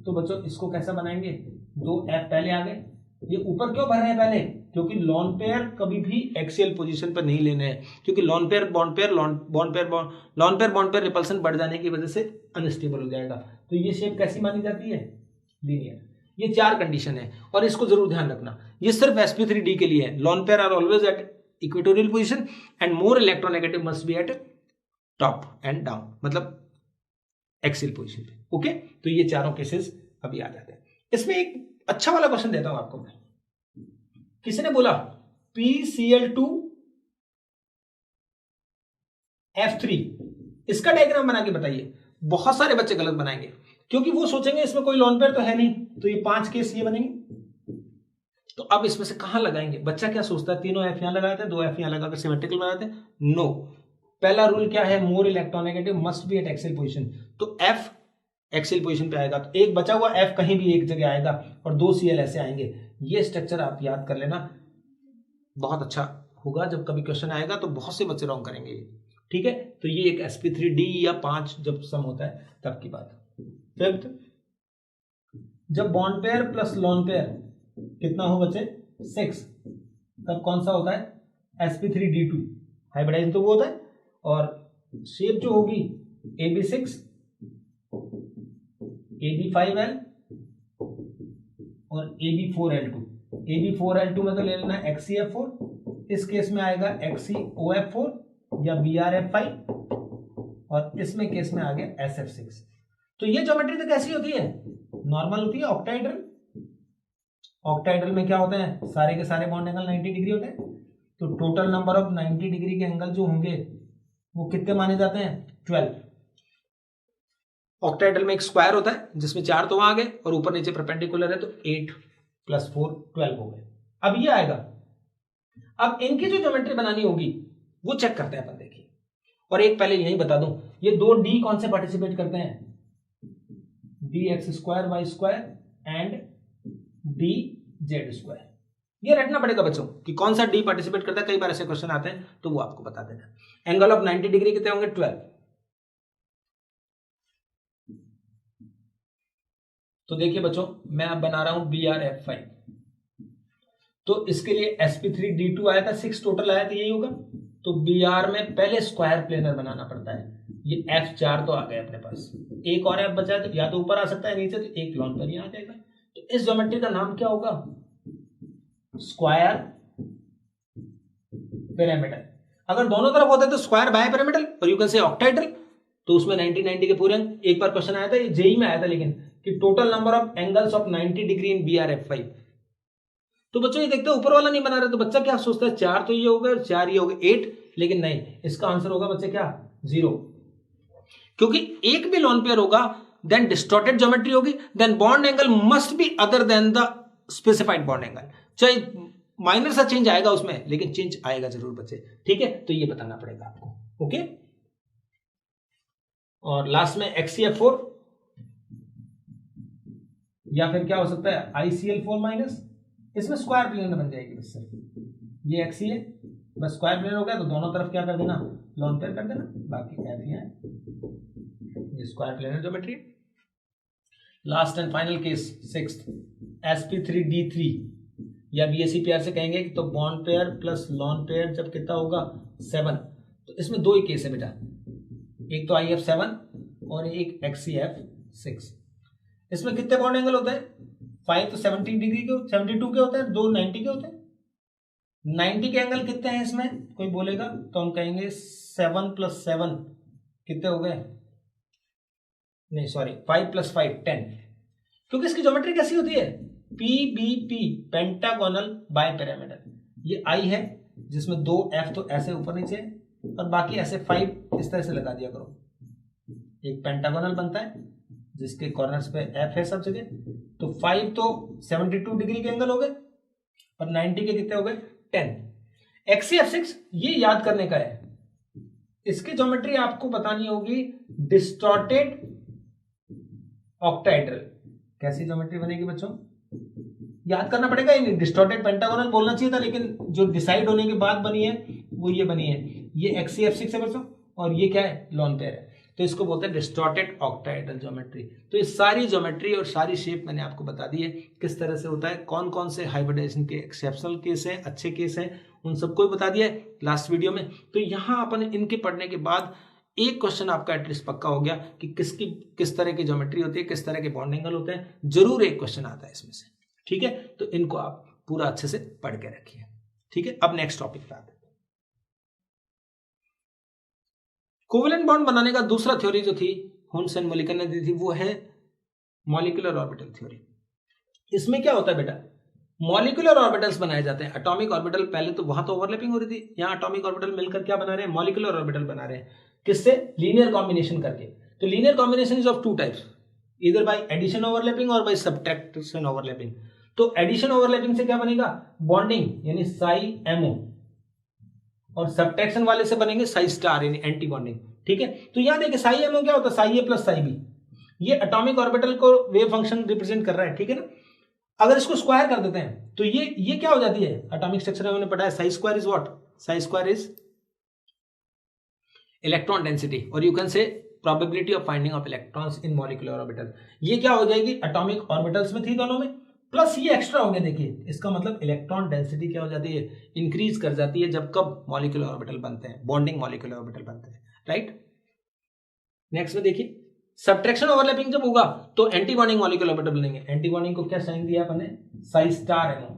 तो बच्चों इसको कैसा बनाएंगे, 2 F पहले आ गए, ये ऊपर क्यों भर रहे हैं पहले, क्योंकि लॉन पेयर कभी भी एक्सियल पोजीशन पर नहीं लेने हैं, क्योंकि lawn pair bond pair repulsion बढ़ जाने की वजह से अनस्टेबल हो जाएगा। तो ये शेप कैसी मानी जाती है, लीनियर। ये 4 कंडीशन है और इसको जरूर ध्यान रखना। ये सिर्फ sp3d के लिए है। Lone pair are always at equatorial position and more electronegative must be at top and down, मतलब एक्सियल पोजीशन पे, ओके। तो ये चारों केसेस अभी आ जाते हैं। इसमें एक अच्छा वाला क्वेश्चन देता हूं आपको मैं। किसी ने बोला PCl2 F3, इसका डायग्राम बना के बताइए। बहुत सारे बच्चे गलत बनाएंगे क्योंकि वो सोचेंगे इसमें कोई लॉन पेयर तो है नहीं, तो ये 5 केस ये बनेंगे। तो अब इसमें से कहां लगाएंगे, बच्चा क्या सोचता है, तीनों F यहां लगाते हैं, 2 F यहां लगाकर सिमेट्रिकल बनाते हैं। नो, पहला रूल क्या है, मोर electronegative must be eight axial position. तो F एक्सियल पोजीशन पे आएगा, तो एक बचा हुआ F कहीं भी एक जगह आएगा और 2 Cl ऐसे आएंगे। ये स्ट्रक्चर आप याद कर लेना, बहुत अच्छा होगा। जब कभी क्वेश्चन आएगा तो बहुत से बच्चे रॉन्ग करेंगे, ठीक है। तो ये एक sp3d या 5 जब सम होता है तब की बात। फिफ्थ, जब bond pair plus lone pair कितना हो बच्चे, 6, तब कौन सा होता है, sp3d2 हाइब्रिडाइजेशन तो वो होता है। और शेप जो होगी AB6, AB5L और AB4L2। AB4L2 में तो ले लेना XCF4, इस केस में आएगा XCOF4 या BRF5, और इसमें केस में आ गया SF6। तो ये ज्योमेट्री तो कैसी होती है, नॉर्मल होती है, ऑक्टाहेड्रल। ऑक्टाहेड्रल में क्या होता है, सारे के सारे बॉन्ड एंगल 90 डिग्री होते हैं। तो टोटल नंबर ऑफ 90 डिग्री के एंगल जो होंगे वो कितने माने जाते हैं, 12। ऑक्टाहेड्रल में एक स्क्वायर होता है जिसमें 4 तो वहां आ गए और ऊपर नीचे परपेंडिकुलर है, तो 8 + 4 12 हो गए। अब ये आएगा, अब इनकी जो ज्योमेट्री बनानी होगी वो चेक करते हैं अपन, देखिए। और एक पहले यही बता दूं, ये 2 D कौन से पार्टिसिपेट करते हैं, dx²y² एंड dz²। ये रटना पड़ेगा बच्चों कि कौन सा D पार्टिसिपेट करता है, कई बार ऐसे क्वेश्चन आते हैं तो वो आपको बता देना। एंगल ऑफ 90 डिग्री कितने होंगे, 12। तो देखिए बच्चों, मैं अब बना रहा हूं BRF5। तो इसके लिए sp3d2 आया था, 6 टोटल आया था, यही होगा। तो BR में पहले स्क्वायर प्लेनर बनाना पड़ता है। ये F4 तो आ गए अपने पास, एक और F बचा है, तो या तो ऊपर आ सकता है नीचे, तो एक लॉन पर यहां आ जाएगा। तो इस ज्योमेट्री का नाम क्या होगा, स्क्वायर पिरामिडल। अगर दोनों तरफ होते तो स्क्वायर बाय पिरामिडल, और यू कैन से ऑक्टाहेड्रल। तो उसमें 90 के पूरे अंक, एक बार क्वेश्चन आया था, ये जेई में आया था, लेकिन कि total number of angles of 90 degree in BRF5। तो बच्चों ये देखते हैं ऊपर वाला नहीं बना रहे, तो बच्चा क्या सोचता है, 4 तो ये हो गए और 4 ये हो गए, 8। लेकिन नहीं, इसका आंसर होगा बच्चे क्या, 0। क्योंकि एक भी लॉन पेयर होगा, देन डिस्टॉर्टेड ज्योमेट्री होगी, then bond angle must be other than the specified bond angle. चाहे माइनर सा चेंज आएगा उसमें, लेकिन चेंज आएगा जरूर बच्चे, ठीक है। तो ये बताना पड़ेगा आपको, ओके। और लास्ट में XCF4 या फिर क्या हो सकता है, ICL4 माइनस, इसमें स्क्वायर प्लेनर बन जाएगी बस सिर्फ। ये XC है, बस स्क्वायर प्लेन हो गया तो दोनों तरफ क्या कर देना, लॉन पेयर कर देना, बाकी क्या भी है ये square planar geometry. Last and final case sixth, sp3d3 या BAC पेयर से कहेंगे तो bond pair plus lone pair जब कितना होगा 7, तो इसमें दो ही केस है बेटा, एक तो IF7 और एक XCF6। इसमें कितने बॉन्ड एंगल होते हैं, 5 तो 70 डिग्री के 72 के होते हैं, 2 90 के होते हैं। 90 के एंगल कितने हैं इसमें कोई बोलेगा तो हम कहेंगे 7 + 7 कितने हो गए, नहीं सॉरी 5 + 5 10, क्योंकि इसकी ज्योमेट्री कैसी होती है, PBP पेंटागोनल बाइपिरामिडल। ये I है जिसमें 2 F तो ऐसे ऊपर नीचे और बाकी ऐसे 5 इस तरह से लगा दिया करो, एक पेंटागोनल बनता है जिसके कॉर्नर्स पे F है सब जगह। तो 5 तो 72 डिग्री के एंगल हो गए और 90 के कितने हो गए 10। XCF6 ये याद करने का है, इसकी ज्योमेट्री आपको बतानी होगी डिस्टॉर्टेड ऑक्टाहेड्रल। कैसी ज्योमेट्री बनेगी बच्चों, याद करना पड़ेगा, ये डिस्टॉर्टेड पेंटागोनल बोलना चाहिए था लेकिन जो डिसाइड होने के बाद बनी है वो ये बनी है, ये XCF6 है बच्चों और ये क्या है लॉन पेयर है, तो इसको बोलते हैं डिस्टॉर्टेड ऑक्टाहेड्रल ज्योमेट्री। तो ये सारी ज्योमेट्री और सारी शेप मैंने आपको बता दी है किस तरह से होता है, कौन कौन से हाइब्रिडाइजेशन के एक्सेप्शनल केस हैं, अच्छे केस हैं, उन सबको बता दिया है लास्ट वीडियो में। तो यहाँ अपन इनके पढ़ने के बाद एक क्वेश्चन आपका एटलीस्ट पक्का हो गया कि किस तरह की ज्योमेट्री होती है, किस तरह के बॉन्ड एंगल होते हैं, जरूर एक क्वेश्चन आता है इसमें से, ठीक है। तो इनको आप पूरा अच्छे से पढ़ के रखिए, ठीक है। अब नेक्स्ट टॉपिक पे आते हैं। कोवेलेंट बॉन्ड बनाने का दूसरा थ्योरी जो थी हुन्स एंड मोलिकन ने दी थी वो है मॉलिक्यूलर ऑर्बिटल थ्योरी। इसमें क्या होता है बेटा, मॉलिक्यूलर ऑर्बिटल्स बनाए जाते हैं। एटॉमिक ऑर्बिटल पहले तो वहां तो ओवरलैपिंग हो रही थी, यहाँ एटॉमिक ऑर्बिटल मिलकर क्या बना रहे हैं, मॉलिक्यूलर ऑर्बिटल बना रहे हैं। किससे, लीनियर कॉम्बिनेशन करके। तो linear combination is of 2 types, इधर बाय एडिशन ओवरलैपिंग और बाय सब्ट्रैक्शन ओवरलैपिंग। तो एडिशन ओवरलैपिंग से क्या बनेगा, बॉन्डिंग यानी साई एमओ, और सब्ट्रैक्शन वाले से बनेंगे साई स्टार यानी एंटी बॉन्डिंग, ठीक है। तो यहां देखिए साई एमओ क्या होता है, साई ए प्लस साई बी, ये एटॉमिक ऑर्बिटल को वेव फंक्शन रिप्रेजेंट कर रहा है, ठीक है ना। अगर इसको स्क्वायर कर देते हैं तो ये क्या हो जाती है, एटॉमिक स्ट्रक्चर में हमने पढ़ा है psi square is what, psi square is electron density और you can say probability of finding of electrons in molecular orbital. ये क्या हो जाएगी, एटॉमिक ऑर्बिटल्स में थी दोनों में, प्लस ये एक्स्ट्रा हो गया, देखिए इसका मतलब इलेक्ट्रॉन डेंसिटी क्या हो जाती है, इंक्रीज कर जाती है जब कब मॉलिक्यूलर ऑर्बिटल बनते हैं, बॉन्डिंग मॉलिक्यूलर ऑर्बिटल बनते हैं, राइट। नेक्स्ट में देखिए सब्ट्रैक्शन ओवरलैपिंग जब होगा तो एंटी बॉन्डिंग मॉलिक्यूलर ऑर्बिटल बनेंगे। एंटी बॉन्डिंग को क्या साइन दिया अपने, साई स्टार एमओ,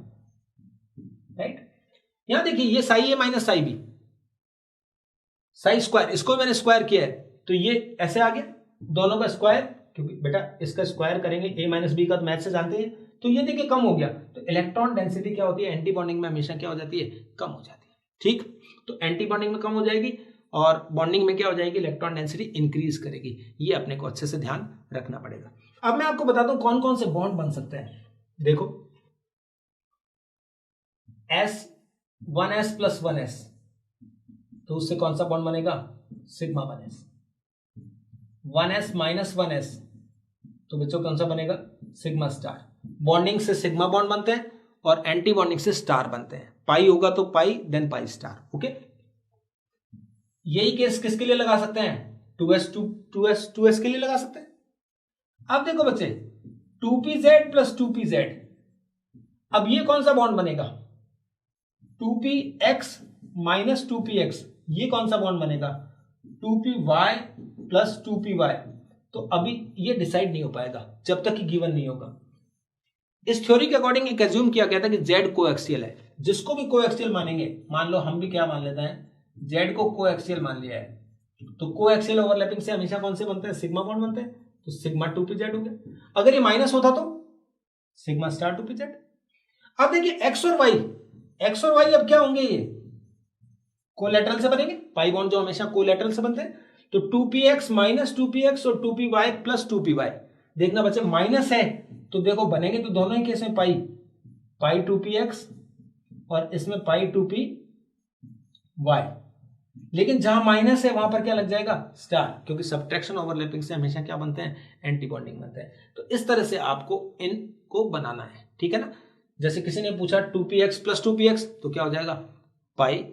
राइट। यहां देखिए ये psi A minus psi B, psi square, इसको मैंने स्क्वायर किया है तो ये ऐसे आ गया, दोनों का स्क्वायर, क्योंकि बेटा इसका स्क्वायर करेंगे a माइनस बी का, तो मैथ से जानते हैं, तो ये देखिए कम हो गया। तो इलेक्ट्रॉन डेंसिटी क्या होती है, एंटी बॉन्डिंग में हमेशा क्या हो जाती है, कम हो जाती है, ठीक। तो एंटी बॉन्डिंग में कम हो जाएगी और बॉन्डिंग में क्या हो जाएगी, इलेक्ट्रॉन डेंसिटी इंक्रीज करेगी। ये अपने को अच्छे से ध्यान रखना पड़ेगा। अब मैं आपको बताता हूं कौन कौन से बॉन्ड बन सकते हैं। देखो S1s + 1s, तो उससे कौन सा बॉन्ड बनेगा, सिग्मा 1s। 1s - 1s, तो बच्चों कौन सा बनेगा, सिग्मा स्टार। बॉन्डिंग से सिग्मा बॉन्ड बनते हैं और एंटी बॉन्डिंग से स्टार बनते हैं। पाई होगा तो पाई, देन पाई स्टार, ओके। यही केस किसके लिए लगा सकते हैं, 2s के लिए लगा सकते हैं। अब देखो बच्चे 2pz + 2pz, अब ये कौन सा बॉन्ड बनेगा, 2px - 2px, ये कौन सा बॉन्ड बनेगा, 2py + 2py। तो अभी ये डिसाइड नहीं हो पाएगा जब तक कि गिवन नहीं होगा। इस थ्योरी के अकॉर्डिंग एक एज्यूम किया गया था कि z कोएक्सियल है, जिसको भी कोएक्सियल मानेंगे, मान लो हम भी क्या मान लेते हैं, z को कोएक्सियल मान लिया है, तो कोएक्सियल ओवरलैपिंग से हमेशा कौन से बनते हैं, सिग्मा बॉन्ड बनते हैं, तो सिग्मा 2pz हो गया। अगर ये माइनस होता तो सिग्मा स्टार 2pz। अब देखिए x और y अब क्या होंगे, ये कोलैटरल से बनेंगे, पाई बॉन्ड जो हमेशा कोलैटरल से बनते हैं। तो 2px - 2px और 2py + 2py, देखना बच्चे माइनस है तो देखो बनेंगे तो दोनों ही केस में पाई 2px और इसमें पाई 2py, लेकिन जहां माइनस है वहां पर क्या लग जाएगा, स्टार, क्योंकि सब्ट्रैक्शन ओवरलैपिंग से हमेशा क्या बनते हैं, एंटी बॉन्डिंग बनते हैं। तो इस तरह से आपको इनको बनाना है, ठीक है ना। जैसे किसी ने पूछा 2px + 2px, तो क्या हो जाएगा, पाई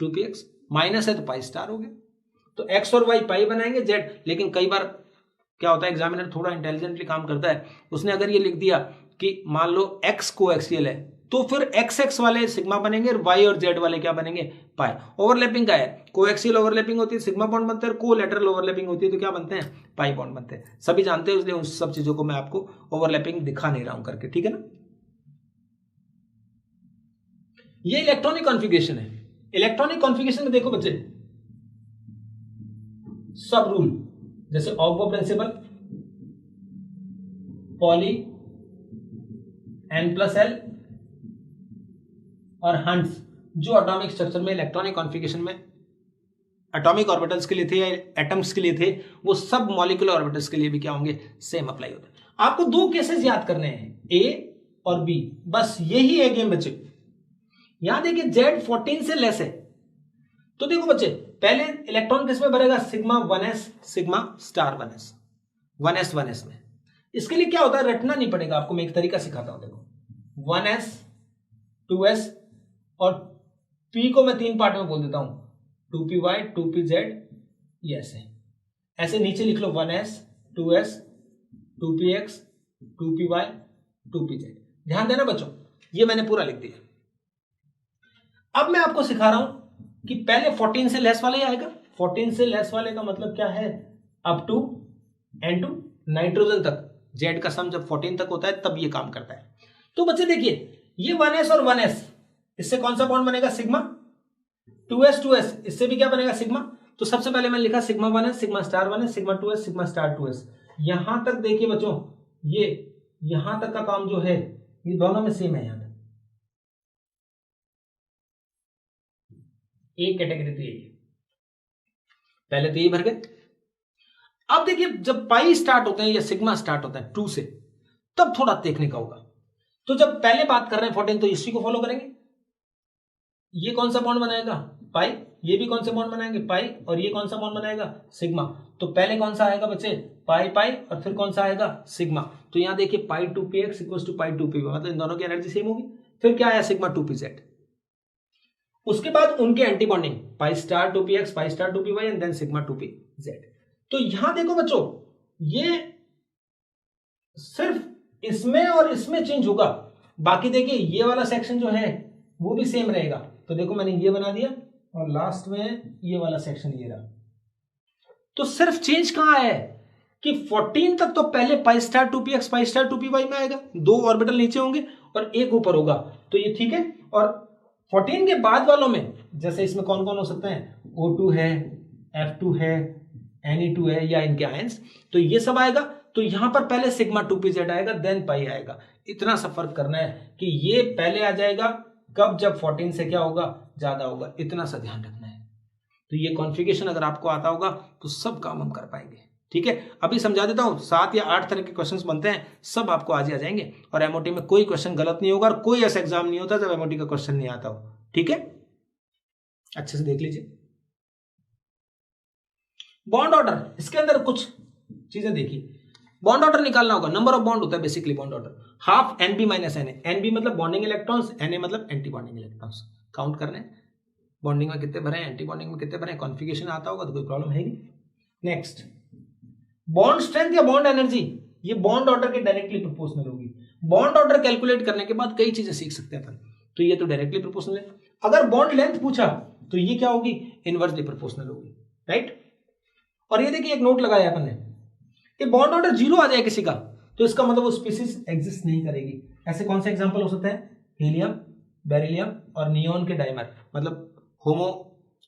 2px, माइनस है तो पाई स्टार हो गया। तो x और y पाई बनाएंगे, z, लेकिन कई बार क्या होता है एग्जामिनर थोड़ा इंटेलिजेंटली काम करता है, उसने अगर ये लिख दिया कि मान लो x कोएक्सियल है तो फिर x वाले सिग्मा बनेंगे और y और z वाले क्या बनेंगे, पाई। ओवरलैपिंग का है, कोएक्सियल ओवरलैपिंग होती है सिग्मा बॉन्ड बनते हैं, कोलैटरल ओवरलैपिंग होती है तो क्या बनते हैं, पाई बॉन्ड बनते हैं। सभी जानते हैं, इसलिए उन सब चीजों को मैं आपको ओवरलैपिंग दिखा नहीं रहा हूं करके, ठीक है ना। ये इलेक्ट्रॉनिक कॉन्फ़िगरेशन है। इलेक्ट्रॉनिक कॉन्फ़िगरेशन में देखो बच्चे, सब रूल जैसे ऑग्बो प्रिंसिपल, पॉली, n+l और हंट्स, जो एटॉमिक स्ट्रक्चर में इलेक्ट्रॉनिक कॉन्फ़िगरेशन में एटॉमिक ऑर्बिटल्स के लिए थे या एटम्स के लिए थे, वो सब मॉलिक्यूलर ऑर्बिटल्स के लिए भी क्या होंगे, सेम अप्लाई होता है। आपको दो केसेस याद करने हैं, ए और बी, बस यही है गेम बच्चे। यहां देखिए z 14 से लेस है, तो देखो बच्चे पहले इलेक्ट्रॉन किस में भरेगा, sigma 1s sigma star 1s, 1s में। इसके लिए क्या होता है, रटना नहीं पड़ेगा आपको, मैं एक तरीका सिखाता हूं। देखो 1s 2s और p को मैं 3 पार्ट में बोल देता हूं, 2py 2pz, ये ऐसे नीचे लिख लो 1s 2s 2px 2py 2pz। ध्यान देना बच्चों, ये मैंने पूरा लिख दिया। अब मैं आपको सिखा रहा हूं कि पहले 14 से लेस वाले आएगा। 14 से लेस वाले का मतलब क्या है, अप टू N2 नाइट्रोजन तक, Z का सम जब 14 तक होता है तब ये काम करता है। तो बच्चे देखिए ये 1s और 1s, इससे कौन सा बॉन्ड बनेगा, सिग्मा। 2s 2s, इससे भी क्या बनेगा, सिग्मा। तो सबसे पहले मैंने लिखा sigma 1s sigma star 1s sigma 2s sigma star 2s। यहां तक देखिए बच्चों, ये यहां तक का काम जो है ये दोनों में सेम है। यहां तक एक कैटेगरी थी, पहले तो ये भर गए। अब देखिए जब पाई स्टार्ट होते हैं या सिग्मा स्टार्ट होता है 2 से, तब थोड़ा देखने का होगा। तो जब पहले बात कर रहे हैं 14, तो इसी को फॉलो करेंगे। ये कौन सा बॉन्ड बनाएगा, पाई, ये भी कौन सा बॉन्ड बनाएंगे, पाई, और ये कौन सा बॉन्ड बनाएगा, सिग्मा। तो पहले कौन सा आएगा बच्चे, पाई पाई, और फिर कौन सा आएगा, सिग्मा। तो यहां देखिए पाई 2px equals to pi 2py, मतलब इन दोनों की एनर्जी सेम होगी। फिर क्या आया, सिग्मा 2pz। उसके बाद उनके anti bonding, pi star 2px pi star 2py and then sigma 2pz। तो यहां देखो बच्चों, ये सिर्फ इसमें और इसमें चेंज होगा, बाकी देखिए ये वाला सेक्शन जो है वो भी सेम रहेगा। तो देखो मैंने ये बना दिया और लास्ट में ये वाला सेक्शन ये रहा। तो सिर्फ चेंज कहां है कि 14 तक तो पहले pi star 2px pi star 2py में आएगा, 2 ऑर्बिटल नीचे होंगे और एक ऊपर होगा, तो ये ठीक है। और 14 के बाद वालों में जैसे इसमें कौन कौन हो सकते हैं, O2 है, F2 है, Ne2 है, या इनके आयंस, तो ये सब आएगा। तो यहां पर पहले सिग्मा 2pz आएगा देन पाई आएगा। इतना सा फर्क करना है कि ये पहले आ जाएगा कब, जब 14 से क्या होगा, ज्यादा होगा, इतना सा ध्यान रखना है। तो ये कॉन्फ़िगरेशन अगर आपको आता होगा तो सब काम हम कर पाएंगे, ठीक है। अभी समझा देता हूं, 7 या 8 तरह के क्वेश्चंस बनते हैं, सब आपको आज ही आ जाएंगे। और एमओटी में कोई क्वेश्चन गलत नहीं होगा और कोई ऐसा एग्जाम नहीं होता जब एमओटी का क्वेश्चन नहीं आता हो, ठीक है। अच्छे से देख लीजिए बॉन्ड ऑर्डर, इसके अंदर कुछ चीजें देखिए। बॉन्ड ऑर्डर निकालना होगा, नंबर ऑफ बॉन्ड होता है basically bond order, half NB minus Na। NB मतलब बॉन्डिंग इलेक्ट्रॉन्स, Na मतलब एंटी बॉन्डिंग इलेक्ट्रॉन्स। काउंट करने हैं बॉन्डिंग में कितने भरे, एंटी बॉन्डिंग में कितने भरे, कॉन्फ़िगरेशन आता होगा तो कोई प्रॉब्लम है नहीं। नेक्स्ट, बॉन्ड स्ट्रेंथ या बॉन्ड एनर्जी, ये बॉन्ड ऑर्डर के डायरेक्टली प्रोपोर्शनल होगी। बॉन्ड ऑर्डर कैलकुलेट करने के बाद कई चीजें सीख सकते हैं अपन, तो ये तो डायरेक्टली प्रोपोर्शनल है। अगर बॉन्ड लेंथ पूछा तो ये क्या होगी, इनवर्सली प्रोपोर्शनल होगी, राइट। और ये देखिए एक नोट लगाया अपन ने, कि बॉन्ड ऑर्डर 0 आ जाए किसी का तो इसका मतलब वो स्पीसीज एग्जिस्ट नहीं करेगी। ऐसे कौन से एग्जांपल हो सकते हैं, हीलियम, बेरिलियम और नियोन के डाइमर, मतलब होमो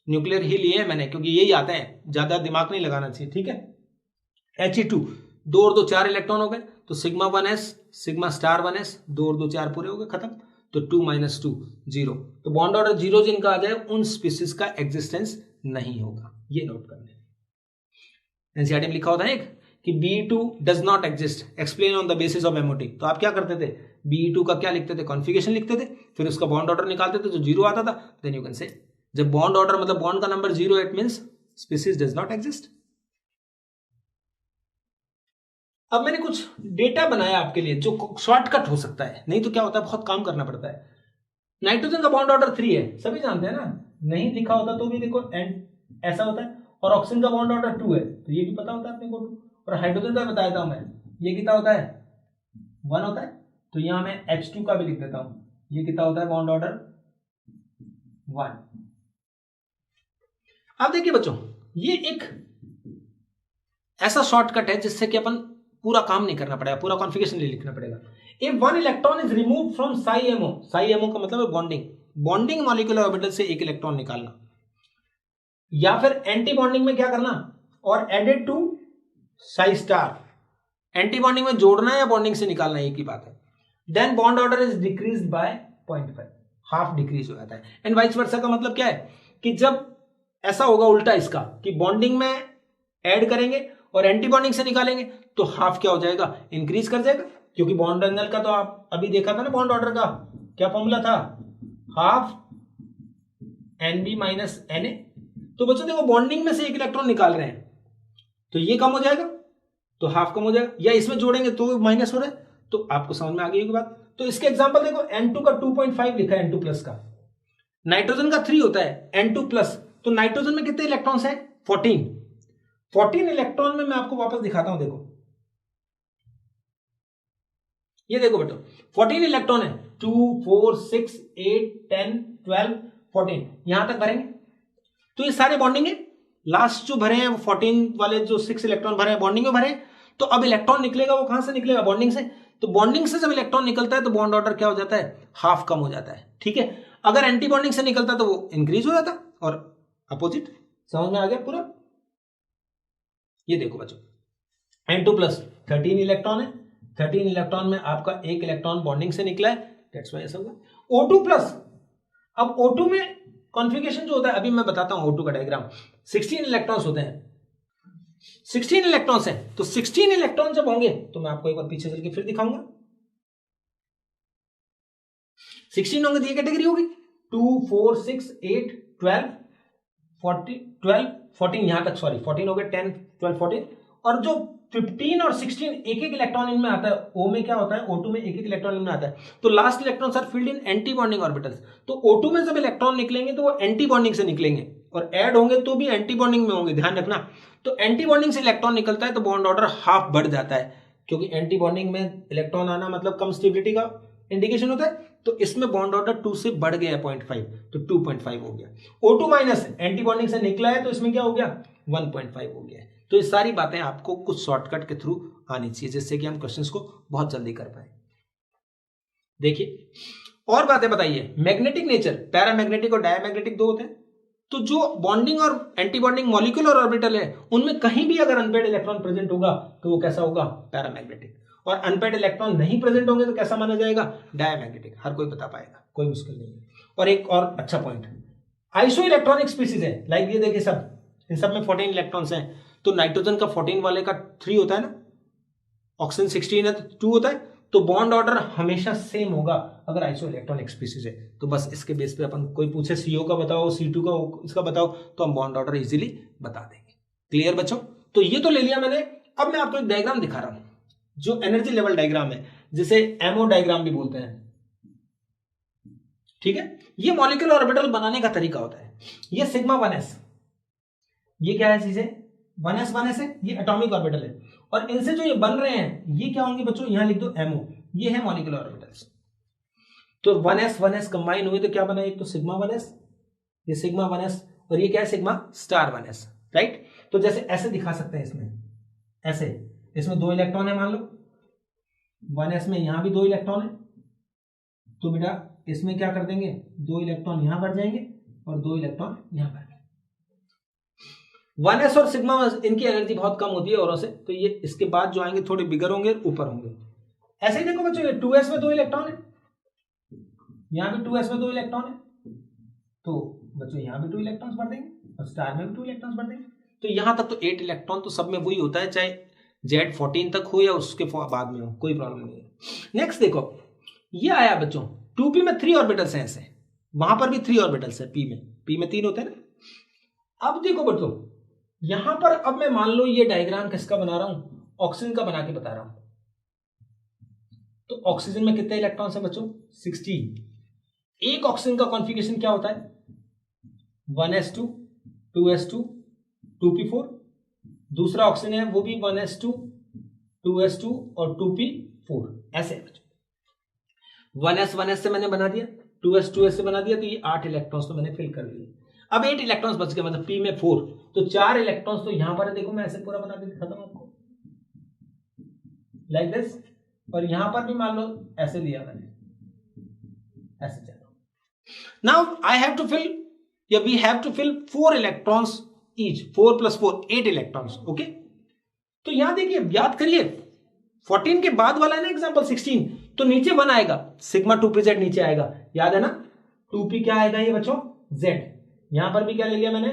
न्यूक्लियर ही लिए हैं मैंने क्योंकि यही आते हैं, ज्यादा दिमाग नहीं लगाना चाहिए, ठीक है। He2, 2 और 2 4 इलेक्ट्रॉन हो गए, तो sigma 1s sigma star 1s, 2 और 2 4 पूरे हो गए, खत्म। तो 2 - 2 0। तो बॉन्ड ऑर्डर 0 जिनका आ जाए उन स्पीसीज का एग्जिस्टेंस नहीं होगा, ये नोट कर लें। एनसीईआरटी में लिखा होता है एक कि Be2 does not exist, explain on the basis of MOT. तो आप क्या करते थे, Be2 का क्या लिखते थे, कॉन्फ़िगरेशन लिखते थे, फिर उसका बॉन्ड ऑर्डर निकालते थे, जो 0 आता था, देन यू कैन से जब बॉन्ड ऑर्डर मतलब बॉन्ड का number 0, it means species does not exist. अब मैंने कुछ डेटा बनाया आपके लिए जो शॉर्टकट हो सकता है, नहीं तो क्या होता है बहुत काम करना पड़ता है। नाइट्रोजन का बॉन्ड ऑर्डर 3 है, सभी जानते हैं ना, नहीं लिखा होता तो भी देखो एंड ऐसा होता है, और ऑक्सीजन का बॉन्ड ऑर्डर 2 है तो ये भी पता होता है अपने को 2, और हाइड्रोजन का बताया था मैं, ये कितना होता है 1 होता है, तो यहां मैं H2 का भी लिख देता हूं, ये कितना होता है बॉन्ड ऑर्डर 1। अब देखिए बच्चों, ये एक ऐसा शॉर्टकट है जिससे कि अपन पूरा काम नहीं करना पड़ेगा, पूरा कॉन्फ़िगरेशन नहीं लिखना पड़ेगा। If one electron is remove from psi MO का मतलब है बॉन्डिंग मॉलिक्यूलर ऑर्बिटल से एक इलेक्ट्रॉन निकालना, या फिर एंटी बॉन्डिंग में क्या करना, और added to psi star, anti bonding में जोड़ना या बॉन्डिंग से निकालना, एक ही बात है। Then bond order is decrease by 0.5, half decrease हो जाता है। एंड वाइस वर्सा का मतलब क्या है कि जब ऐसा होगा उल्टा इसका कि बॉन्डिंग में ऐड करेंगे और एंटी बॉन्डिंग से निकालेंगे तो हाफ क्या हो जाएगा, इंक्रीज कर जाएगा, क्योंकि बॉन्ड एंगल का तो आप अभी देखा था ना, बॉन्ड ऑर्डर का क्या फॉर्मूला था, हाफ NB माइनस Na। तो बच्चों देखो बॉन्डिंग में से एक इलेक्ट्रॉन निकाल रहे हैं तो ये कम हो जाएगा तो हाफ कम हो जाएगा, या इसमें जोड़ेंगे तो माइनस हो रहा है, तो आपको समझ में आ गई होगी बात। तो इसके एग्जांपल देखो, N2 का 2.5 लिखा है, N2 प्लस का, नाइट्रोजन का 3 होता है N2 प्लस, तो नाइट्रोजन में कितने इलेक्ट्रॉन्स हैं 14 इलेक्ट्रॉन में मैं आपको वापस दिखाता हूं, देखो ये देखो बेटो 14 इलेक्ट्रॉन है, 2 4 6 8 10 12 14, यहां तक भरेंगे तो ये सारे बॉन्डिंग है, लास्ट जो भरे हैं वो 14 वाले जो 6 इलेक्ट्रॉन भरे हैं बॉन्डिंग में भरे हैं, तो अब इलेक्ट्रॉन निकलेगा वो कहां से निकलेगा, बॉन्डिंग से, तो बॉन्डिंग से जब इलेक्ट्रॉन निकलता है तो बॉन्ड ऑर्डर क्या हो जाता है, हाफ कम हो जाता है, ठीक है। अगर एंटी बॉन्डिंग से निकलता तो वो इंक्रीज हो जाता, और अपोजिट, समझ में आ गया पूरा। ये देखो बच्चों N2 प्लस 13 इलेक्ट्रॉन है, 13 इलेक्ट्रॉन में आपका एक इलेक्ट्रॉन बॉन्डिंग से निकला है, दैट्स व्हाई ऐसा हुआ। O2 प्लस, अब O2 में कॉन्फ़िगरेशन जो होता है अभी मैं बताता हूं, O2 का डायग्राम, 16 इलेक्ट्रॉन्स होते हैं, 16 इलेक्ट्रॉन्स हैं, तो 16 इलेक्ट्रॉन जब होंगे तो मैं आपको एक बार पीछे चल के फिर दिखाऊंगा, 16 होंगे तो ये कैटेगरी होगी 2 4 6 8 12 14 यहां तक, सॉरी 14 हो गए, 10 12 14, और जो 15 और 16 एक एक इलेक्ट्रॉन इनमें आता है, O में क्या होता है, O2 में एक एक इलेक्ट्रॉन इनमें आता है, तो last electrons are filled in anti bonding orbitals, तो O2 में जब इलेक्ट्रॉन निकलेंगे तो वो एंटी बॉन्डिंग से निकलेंगे, और ऐड होंगे तो भी एंटी बॉन्डिंग में होंगे, ध्यान रखना। तो एंटी बॉन्डिंग से इलेक्ट्रॉन निकलता है तो बॉन्ड ऑर्डर हाफ बढ़ जाता है, क्योंकि एंटी बॉन्डिंग में इलेक्ट्रॉन आना मतलब कम स्टेबिलिटी का इंडिकेशन होता है, तो इसमें बॉन्ड ऑर्डर 2 से बढ़ गया 0.5, तो 2.5 हो गया। O2 माइनस एंटी बॉन्डिंग से निकला है तो इसमें क्या हो गया 1.5 हो गया। तो ये सारी बातें आपको कुछ शॉर्टकट के थ्रू आनी चाहिए जिससे कि हम क्वेश्चंस को बहुत जल्दी कर पाए। देखिए और बातें बताइए, मैग्नेटिक नेचर, पैरामैग्नेटिक और डायमैग्नेटिक दो होते हैं, तो जो बॉन्डिंग और एंटी बॉन्डिंग मॉलिक्यूलर ऑर्बिटल है उनमें कहीं भी अगर अनपेड इलेक्ट्रॉन प्रेजेंट होगा तो वो कैसा होगा, पैरामैग्नेटिक, और अनपेड इलेक्ट्रॉन नहीं प्रेजेंट होंगे तो कैसा माना जाएगा, डायमैग्नेटिक। हर कोई बता पाएगा, कोई मुश्किल नहीं है। और एक और अच्छा पॉइंट, आइसो इलेक्ट्रॉनिक स्पीसीज है, लाइक ये देखिए सब, इन सब में 14 इलेक्ट्रॉन्स हैं, तो नाइट्रोजन का 14 वाले का 3 होता है ना, ऑक्सीजन 16 है तो 2 होता है, तो बॉन्ड ऑर्डर हमेशा सेम होगा अगर आइसो इलेक्ट्रॉनिक स्पीसीज है। तो बस इसके बेस पे अपन, कोई पूछे CO का बताओ, C2 का इसका बताओ, तो हम बॉन्ड ऑर्डर इजीली बता देंगे। क्लियर बच्चों, तो ये तो ले लिया मैंने। अब मैं आपको एक डायग्राम दिखा रहा हूं जो एनर्जी लेवल डायग्राम है, जिसे एमओ डायग्राम भी बोलते हैं, ठीक है। ये मॉलिक्यूलर ऑर्बिटल बनाने का तरीका होता है। ये सिग्मा 1s, ये क्या है चीजें, 1s है, ये एटॉमिक ऑर्बिटल है, और इनसे जो ये बन रहे हैं ये क्या होंगे बच्चों, यहां लिख दो MO, ये है मॉलिक्यूलर ऑर्बिटल्स। तो 1s कंबाइन हुए तो क्या बना, एक तो सिग्मा 1s, ये सिग्मा 1s, और ये क्या है सिग्मा स्टार 1s, राइट। तो जैसे ऐसे दिखा सकते हैं, इसमें ऐसे, इसमें 2 इलेक्ट्रॉन है मान लो, 1s में यहां भी 2 इलेक्ट्रॉन है, तो बेटा इसमें क्या कर देंगे, 2 इलेक्ट्रॉन यहां बढ़ जाएंगे और 2 इलेक्ट्रॉन यहां बढ़ जाएंगे। 1s और सिग्मा इनकी एनर्जी बहुत कम होती है औरों से, तो ये इसके बाद जो आएंगे थोड़े बिगर होंगे, ऊपर होंगे। ऐसे ही देखो बच्चों, ये 2s में 2 इलेक्ट्रॉन है, यहां भी 2s में 2 इलेक्ट्रॉन है, तो बच्चों यहां भी 2 इलेक्ट्रॉन्स बढ़ देंगे और स्टार में भी 2 इलेक्ट्रॉन्स बढ़ देंगे, तो यहां तक तो 8 इलेक्ट्रॉन तो सब में वही होता है, चाहे Z14 तक हो या उसके बाद में हो, कोई प्रॉब्लम नहीं है। नेक्स्ट देखो, ये आया बच्चों 2p में 3 ऑर्बिटल्स हैं ऐसे, वहां पर भी 3 ऑर्बिटल्स है, p में 3 होते हैं ना। अब देखो बच्चों यहां पर, अब मैं मान लो ये डायग्राम किसका बना रहा हूं, ऑक्सीजन का बना के बता रहा हूं, तो ऑक्सीजन में कितने इलेक्ट्रॉन्स हैं बच्चों, 16। एक ऑक्सीजन का कॉन्फ़िगरेशन क्या होता है, 1s2 2s2 2p4, दूसरा ऑक्सीजन है वो भी 1s2 2s2 और 2p4, ऐसे 1s 1s से मैंने बना दिया, 2s 2s से बना दिया, तो ये 8 इलेक्ट्रॉन्स तो मैंने फिल कर दिए। अब 8 इलेक्ट्रॉन्स बच गए, मतलब p में 4, तो 4 इलेक्ट्रॉन्स तो यहां पर है, देखो मैं ऐसे पूरा बना के दिखाता हूं आपको लाइक दिस, और यहां पर भी मान लो ऐसे लिया मैंने, ऐसे चलो। Now I have to fill, या we have to fill 4 electrons each, 4 + 4 8 electrons, okay. तो यहां देखिए, याद करिए 14 के बाद वाला है ना एग्जांपल 16, तो नीचे 1 आएगा, सिग्मा 2pz नीचे आएगा, याद है ना, 2p क्या आएगा ये बच्चों, z। यहां पर भी क्या ले लिया मैंने,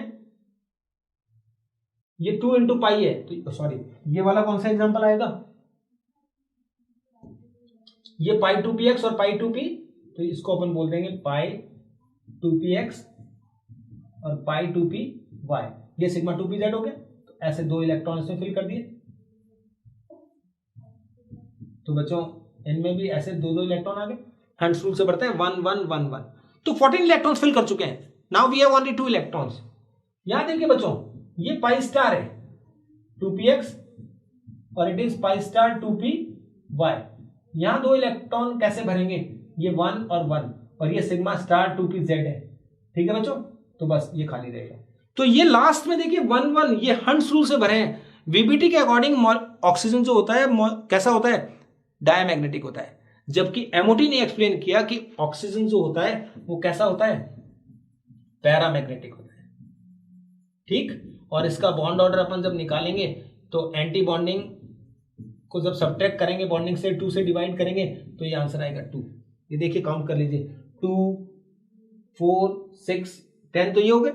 ये 2 × पाई है, तो सॉरी ये वाला कौन सा एग्जांपल आएगा, ये पाई 2px और पाई 2p, तो इसको अपन बोल देंगे पाई 2px और पाई 2py, ये सिग्मा 2pz हो गया। तो ऐसे 2 इलेक्ट्रॉन इसमें फिल कर दिए, तो बच्चों इनमें भी ऐसे 2 इलेक्ट्रॉन आ गए, हंट्स रूल से बढ़ते हैं 1 1 1 1, तो 14 इलेक्ट्रॉन्स फिल कर चुके हैं। Now we have only 2 electrons. यहां देखिए बच्चों, ये पाई स्टार है 2px और it is pi star 2py, यहां 2 इलेक्ट्रॉन कैसे भरेंगे, ये 1 और 1, और ये सिग्मा स्टार 2pz है, ठीक है बच्चों, तो बस ये खाली रहेगा। तो ये लास्ट में देखिए 1 1, ये हंट्स रूल से भरे हैं। वीबीटी के अकॉर्डिंग ऑक्सीजन जो होता है कैसा होता है, डायमैग्नेटिक होता है, जबकि एमओटी ने एक्सप्लेन किया कि ऑक्सीजन जो होता है वो कैसा होता है, पैरामैग्नेटिक होता है, ठीक। और इसका बॉन्ड ऑर्डर अपन जब निकालेंगे तो एंटी बॉन्डिंग को जब सब्ट्रैक्ट करेंगे, बॉन्डिंग से 2 से डिवाइड करेंगे, तो ये आंसर आएगा 2। ये देखिए काउंट कर लीजिए, 2 4 6 10, तो ये हो गए,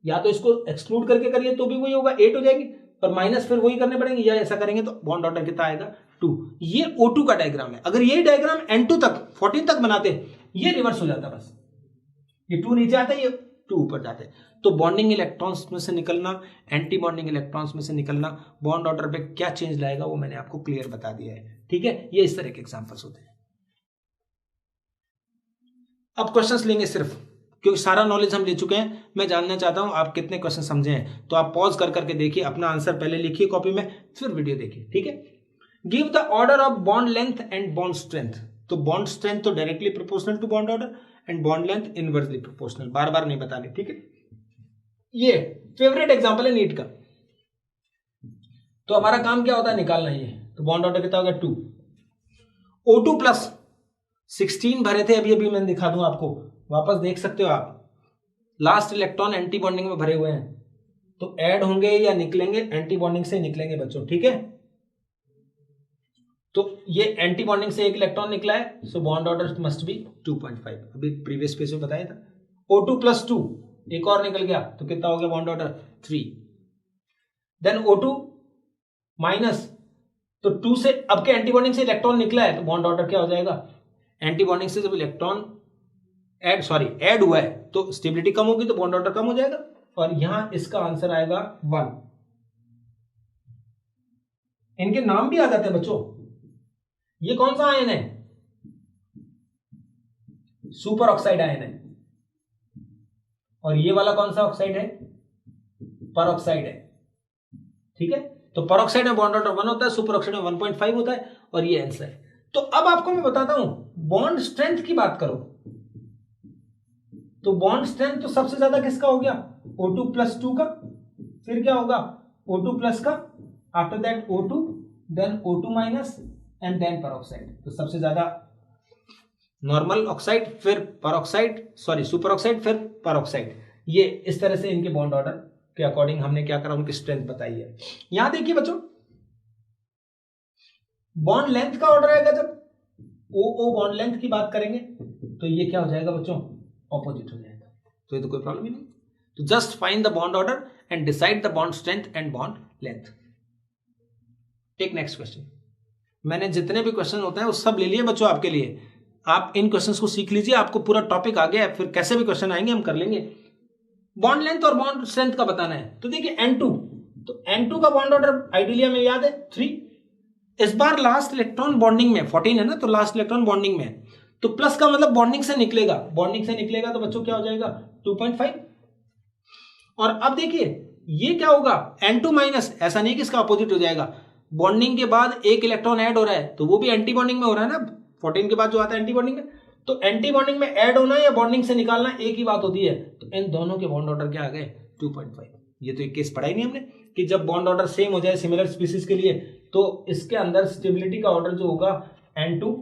या तो इसको एक्सक्लूड करके करिए तो भी वही होगा, 8 हो जाएगी, पर माइनस फिर वही करने पड़ेंगे, या ऐसा करेंगे तो बॉन्ड ऑर्डर कितना आएगा 2। ये O2 का डायग्राम है। अगर यही डायग्राम N2 तक 14 तक बनाते, ये रिवर्स हो जाता, बस ये 2 नीचे आता है, ये 2 ऊपर जाते। तो बॉन्डिंग इलेक्ट्रॉन्स में से निकलना, एंटी बॉन्डिंग इलेक्ट्रॉन्स में से निकलना, बॉन्ड ऑर्डर पे क्या चेंज लाएगा वो मैंने आपको क्लियर बता दिया है, ठीक है। ये इस तरह के एग्जांपल्स होते हैं। अब क्वेश्चंस लेंगे सिर्फ, क्योंकि सारा नॉलेज हम ले चुके हैं। मैं जानना चाहता हूं आप कितने क्वेश्चन समझे हैं, तो आप पॉज कर करके देखिए, अपना आंसर पहले लिखिए कॉपी में, फिर वीडियो देखिए, ठीक है। Give the order of bond length and bond strength. तो बॉन्ड स्ट्रेंथ तो directly proportional to bond order, and bond length inversely proportional, बार बार नहीं बताने, ठीक है। ये फेवरेट एग्जांपल है नीट का। तो हमारा काम क्या होता है, निकालना ये। तो बॉन्ड ऑर्डर कितना होगा 2, O2 प्लस 16 भरे थे, अभी मैं दिखा दूं आपको, वापस देख सकते हो आप, लास्ट इलेक्ट्रॉन एंटी बॉन्डिंग में भरे हुए हैं, तो ऐड होंगे या निकलेंगे, एंटी बॉन्डिंग से निकलेंगे बच्चों, ठीक है। तो ये एंटी बॉन्डिंग से 1 इलेक्ट्रॉन निकला है, so bond order must be 2.5, अभी प्रीवियस पेज में बताया था। O2 + 2 एक और निकल गया, तो कितना हो गया bond order 3। Then O2 minus, तो 2 से अब के एंटी बॉन्डिंग से इलेक्ट्रॉन निकला है, तो बॉन्ड ऑर्डर क्या हो जाएगा, एंटी बॉन्डिंग से जब इलेक्ट्रॉन ऐड हुआ है तो स्टेबिलिटी कम होगी, तो बॉन्ड ऑर्डर कम हो जाएगा, और यहां इसका आंसर आएगा 1। इनके नाम भी आ जाते हैं बच्चों। ये कौन सा आयन है, सुपर ऑक्साइड आयन है, और ये वाला कौन सा ऑक्साइड है, परऑक्साइड है, ठीक है। तो परऑक्साइड में बॉन्ड ऑर्डर 1 होता है, सुपर ऑक्साइड में 1.5 होता है, और ये आंसर है। तो अब आपको मैं बताता हूं, बॉन्ड स्ट्रेंथ की बात करो, तो बॉन्ड स्ट्रेंथ तो सबसे ज्यादा किसका हो गया, O2 + 2 का, फिर क्या होगा O2 प्लस का, after that O2, then O2 minus, and then peroxide. तो सबसे ज्यादा नॉर्मल ऑक्साइड, फिर परऑक्साइड, सॉरी सुपर ऑक्साइड, फिर परऑक्साइड। ये इस तरह से इनके बॉन्ड ऑर्डर के अकॉर्डिंग हमने क्या करा, उनकी स्ट्रेंथ बताई है। यहां देखिए बच्चों, बॉन्ड लेंथ का ऑर्डर आएगा जब O बॉन्ड लेंथ की बात करेंगे, तो ये क्या हो जाएगा बच्चों, ऑपोजिट हो जाएगा, तो ये तो कोई प्रॉब्लम ही नहीं। तो just find the bond order and decide the bond strength and bond length. Take next question. मैंने जितने भी क्वेश्चन होते हैं वो सब ले लिए बच्चों आपके लिए, आप इन क्वेश्चंस को सीख लीजिए, आपको पूरा टॉपिक आ गया है, फिर कैसे भी क्वेश्चन आएंगे हम कर लेंगे। बॉन्ड लेंथ और बॉन्ड स्ट्रेंथ का बताना है, तो देखिए N2, तो N2 का बॉन्ड ऑर्डर आइडियली हमें याद है 3। इस बार लास्ट इलेक्ट्रॉन बॉन्डिंग में 14 है ना, तो लास्ट इलेक्ट्रॉन बॉन्डिंग में, तो प्लस का मतलब बॉन्डिंग से निकलेगा, बॉन्डिंग से निकलेगा तो बच्चों क्या हो जाएगा 2.5, और अब देखिए ये क्या होगा, N2 माइनस, ऐसा नहीं कि इसका अपोजिट हो जाएगा। बॉन्डिंग के बाद एक इलेक्ट्रॉन ऐड हो रहा है तो वो भी एंटी बॉन्डिंग में हो रहा है ना, 14 के बाद जो आता है एंटी बॉन्डिंग में। तो एंटी बॉन्डिंग में ऐड होना या बॉन्डिंग से निकालना एक ही बात होती है। तो इन दोनों के बॉन्ड ऑर्डर क्या आ गए, 2.5। ये तो एक केस पढ़ा ही नहीं हमने कि जब बॉन्ड ऑर्डर सेम हो जाए सिमिलर स्पीसीज के लिए तो इसके अंदर स्टेबिलिटी का ऑर्डर जो होगा N2,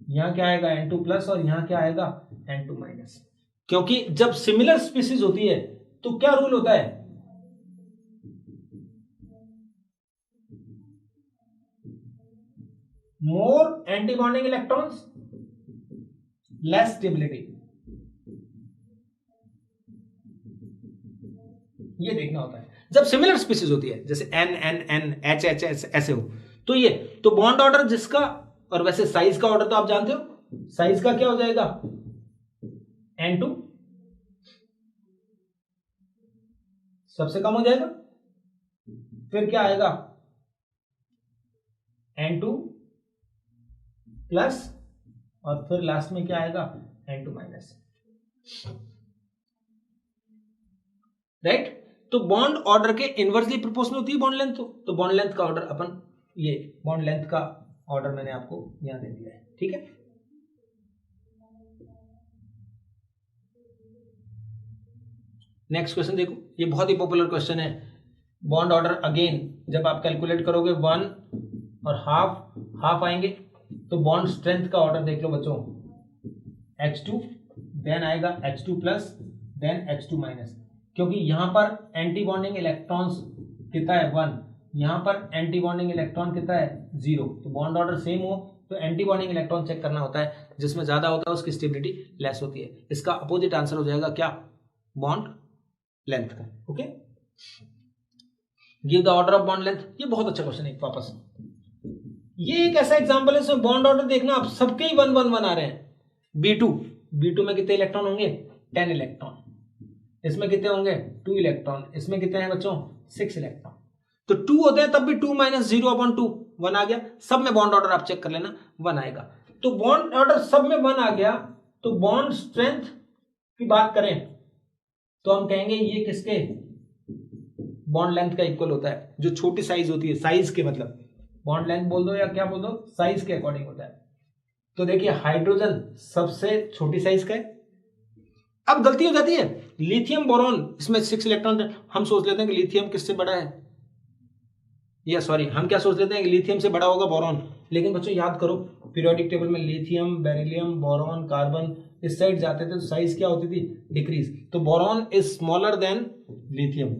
यहां क्या आएगा N2 प्लस और यहां क्या आएगा N2 माइनस। क्योंकि जब सिमिलर स्पीसीज होती है तो क्या रूल होता है, more anti bonding electrons less stability. ये देखना होता है जब सिमिलर स्पीसीज होती है, जैसे N N N H H ऐसे हो तो ये तो बॉन्ड ऑर्डर जिसका, और वैसे साइज का ऑर्डर तो आप जानते हो, साइज का क्या हो जाएगा N2 सबसे कम हो जाएगा, फिर क्या आएगा N2 प्लस और फिर लास्ट में क्या आएगा N2 माइनस, राइट। तो बॉन्ड ऑर्डर के इनवर्सली प्रोपोर्शनल होती है बॉन्ड लेंथ। तो बॉन्ड लेंथ का ऑर्डर अपन, ये बॉन्ड लेंथ का ऑर्डर मैंने आपको यहां दे दिया है, ठीक है। नेक्स्ट क्वेश्चन देखो, ये बहुत ही पॉपुलर क्वेश्चन है। बॉन्ड ऑर्डर अगेन जब आप कैलकुलेट करोगे 1 और हाफ आएंगे तो बॉन्ड स्ट्रेंथ का ऑर्डर देख लो बच्चों, H2 देन आएगा H2 plus then H2 minus, क्योंकि यहां पर एंटी बॉन्डिंग इलेक्ट्रॉन्स कितना है 1, यहां पर एंटी बॉन्डिंग इलेक्ट्रॉन कितना है 0। तो बॉन्ड ऑर्डर सेम हो तो एंटी बॉन्डिंग इलेक्ट्रॉन चेक करना होता है, जिसमें ज्यादा होता है उसकी स्टेबिलिटी लेस होती है। इसका अपोजिट आंसर हो जाएगा क्या, बॉन्ड लेंथ का। Okay, give the order of bond length. ये बहुत अच्छा क्वेश्चन है वापस। ये एक ऐसा एग्जांपल है इसमें बॉन्ड ऑर्डर देखना, आप सबके ही 1 1 1 आ रहे हैं। B2 में कितने इलेक्ट्रॉन होंगे 10 इलेक्ट्रॉन, इसमें कितने होंगे 2 इलेक्ट्रॉन, इसमें कितने हैं बच्चों 6 इलेक्ट्रॉन। तो 2 होते हैं तब भी 2 माइनस 0/2 1 आ गया। सब में बॉन्ड ऑर्डर आप चेक कर लेना 1 आएगा। तो बॉन्ड ऑर्डर सब में 1 आ गया, तो बॉन्ड स्ट्रेंथ की बात करें तो हम कहेंगे ये किसके बॉन्ड लेंथ का इक्वल होता है, जो छोटी साइज होती है, साइज के मतलब बॉन्ड लेंथ बोल दो या क्या बोल दो, साइज के अकॉर्डिंग होता है। तो देखिए हाइड्रोजन सबसे छोटी साइज का है। अब गलती हो जाती है, लिथियम बोरॉन इसमें 6 इलेक्ट्रॉन, हम सोच लेते हैं कि लिथियम किससे बड़ा है, या सॉरी हम क्या सोच लेते हैं कि लिथियम से बड़ा होगा बोरॉन। लेकिन बच्चों याद करो पीरियोडिक टेबल में लिथियम, बेरिलियम, बोरॉन, कार्बन इस साइड जाते थे तो साइज क्या होती थी डिक्रीज। तो boron is smaller than lithium,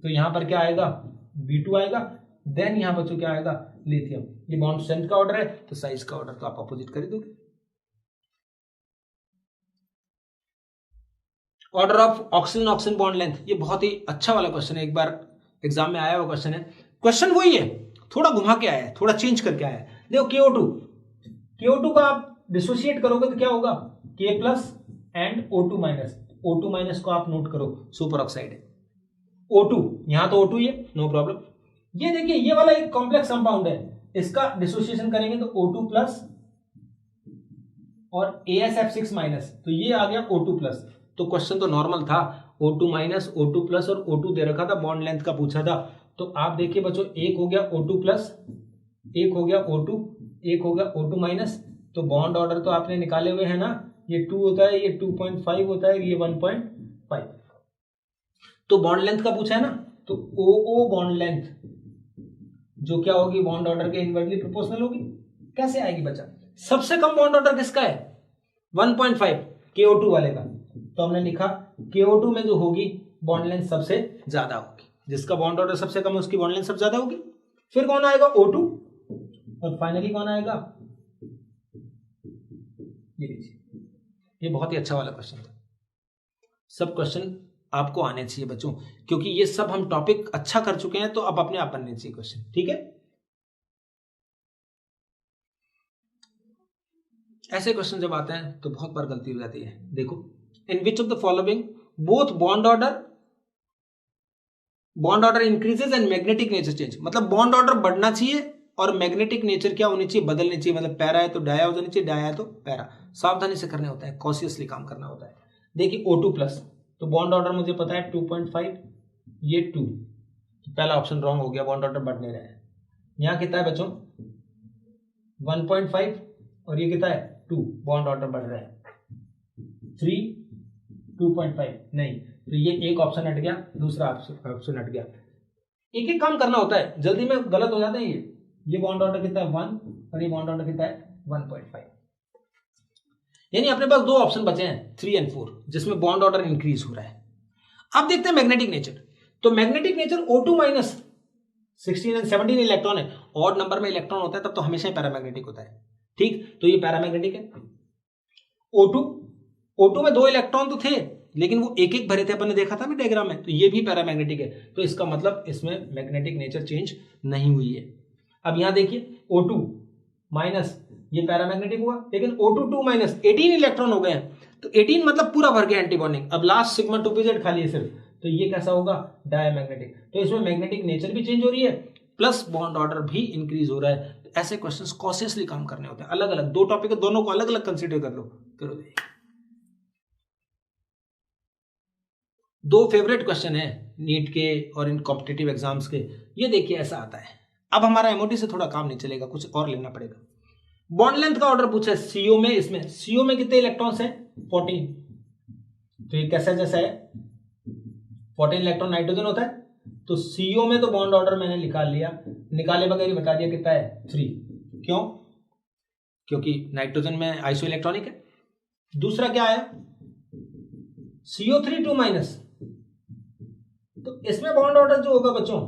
तो यहां पर क्या आएगा B2 आएगा। देन यहां बच्चों क्या आएगा लिथियम। ये बॉन्ड स्ट्रेंथ का ऑर्डर है तो साइज का ऑर्डर तो आप अपोजिट कर दोगे। Order of oxygen bond length, ये बहुत ही अच्छा वाला क्वेश्चन है, एक बार एग्जाम में आया हुआ क्वेश्चन है। क्वेश्चन वही है, थोड़ा घुमा के आया है, थोड़ा चेंज करके आया है। देखो KO2 का आप डिसोशिएट करोगे तो क्या होगा K plus and O2 minus. O2 minus को आप नोट करो सुपर ऑक्साइड है। O2 यहां तो O2 ही है, नो प्रॉब्लम। ये देखिए ये वाला एक कॉम्प्लेक्स कंपाउंड है, इसका डिसोसिएशन करेंगे तो O2 प्लस और AsF6 माइनस, तो ये आ गया O2 प्लस। तो क्वेश्चन तो नॉर्मल था, O2 माइनस, O2 प्लस और O2 दे रखा था, बॉन्ड लेंथ का पूछा था। तो आप देखिए बच्चों एक हो गया O2 प्लस, एक हो गया O2, एक हो गया O2 माइनस। तो बॉन्ड ऑर्डर तो आपने निकाले हुए हैं ना, ये 2 होता है, ये 2.5 होता है, ये 1.5। तो बॉन्ड लेंथ का पूछा है ना, तो OO बॉन्ड लेंथ जो क्या होगी बॉन्ड ऑर्डर के इनवर्सली प्रोपोर्शनल होगी। कैसे आएगी बच्चा, सबसे कम बॉन्ड ऑर्डर किसका है 1.5 KO2 वाले का। तो हमने लिखा KO2 में जो होगी बॉन्ड लेंथ सबसे ज्यादा होगी, जिसका बॉन्ड ऑर्डर सबसे कम है उसकी बॉन्ड लेंथ सबसे ज्यादा होगी। फिर कौन आएगा O2 और फाइनली कौन आएगा, ये लीजिए। ये बहुत ही अच्छा वाला क्वेश्चन था। सब क्वेश्चन आपको आने चाहिए बच्चों, क्योंकि ये सब हम टॉपिक अच्छा कर चुके हैं, तो अब अपने आप बनने चाहिए क्वेश्चन, ठीक है। ऐसे क्वेश्चन जब आते हैं तो बहुत बार गलती हो जाती है। देखो in which of the following both bond order increases and magnetic nature change. मतलब बॉन्ड ऑर्डर बढ़ना चाहिए और मैग्नेटिक नेचर क्या होनी चाहिए, बदलनी चाहिए। मतलब पैरा है तो डाया हो जानी चाहिए, डाया है तो पैरा। सावधानी से करने होता है, कॉशियसली काम करना होता है। देखिए O2 प्लस, तो बॉन्ड ऑर्डर मुझे पता है 2.5, ये 2, तो पहला ऑप्शन रॉन्ग हो गया, बॉन्ड ऑर्डर बढ़ नहीं रहा है। यहाँ कितना है बच्चों 1.5 और ये कितना है 2, बॉन्ड ऑर्डर बढ़ रहा है 3, 2.5 नहीं, तो ये एक ऑप्शन हट गया, दूसरा ऑप्शन हट गया। एक एक काम करना होता है, जल्दी में गलत हो जाते हैं। ये बॉन्ड ऑर्डर कितना है 1 और ये बॉन्ड ऑर्डर कितना है 1.5, यानी अपने पास दो ऑप्शन बचे हैं 3 और 4 जिसमें बॉन्ड ऑर्डर इंक्रीज हो रहा है। अब देखते हैं मैग्नेटिक नेचर। तो मैग्नेटिक नेचर O2 माइनस 16 और 17 इलेक्ट्रॉन है, ऑड नंबर में इलेक्ट्रॉन होता है तब तो हमेशा ही पैरामैग्नेटिक होता है, ठीक, तो ये पैरामैग्नेटिक है। O2 में 2 इलेक्ट्रॉन तो थे लेकिन वो एक एक भरे थे, अपन ने देखा था ना डायग्राम में, तो ये भी पैरामैग्नेटिक है, तो इसका मतलब इसमें मैग्नेटिक नेचर चेंज नहीं हुई है। अब यहां देखिए O2 माइनस, ये पैरामैग्नेटिक हुआ, लेकिन O2 2 माइनस 18 इलेक्ट्रॉन हो गए हैं, तो 18 मतलब पूरा भर गया एंटीबॉन्डिंग। अब लास्ट सिग्मा 2pz खाली है सिर्फ, तो ये कैसा होगा डायमैग्नेटिक, तो इसमें मैग्नेटिक नेचर भी चेंज हो रही है प्लस बॉन्ड ऑर्डर भी इंक्रीज हो रहा है। तो ऐसे क्वेश्चंस कॉशियसली काम करने होते हैं, अलग अलग दो टॉपिक है, दोनों को अलग अलग कंसीडर कर लो। करो, दो फेवरेट क्वेश्चन है नीट के और इन कॉम्पिटिटिव एग्जाम्स के, ये देखिए ऐसा आता है। अब हमारा एमओटी से थोड़ा काम नहीं चलेगा, कुछ और लेना पड़ेगा। बॉन्ड लेंथ का ऑर्डर पूछा है सीओ में, इसमें सीओ में कितने इलेक्ट्रॉन्स हैं 14, तो ये कैसा जैसा है 14 इलेक्ट्रॉन नाइट्रोजन होता है, तो सीओ में तो बॉन्ड ऑर्डर मैंने निकाल लिया, निकाले बगैर ही बता दिया कितना है 3, क्यों, क्योंकि नाइट्रोजन में आइसो इलेक्ट्रॉनिक है। दूसरा क्या आया CO3 2 माइनस, तो इसमें बॉन्ड ऑर्डर जो होगा बच्चों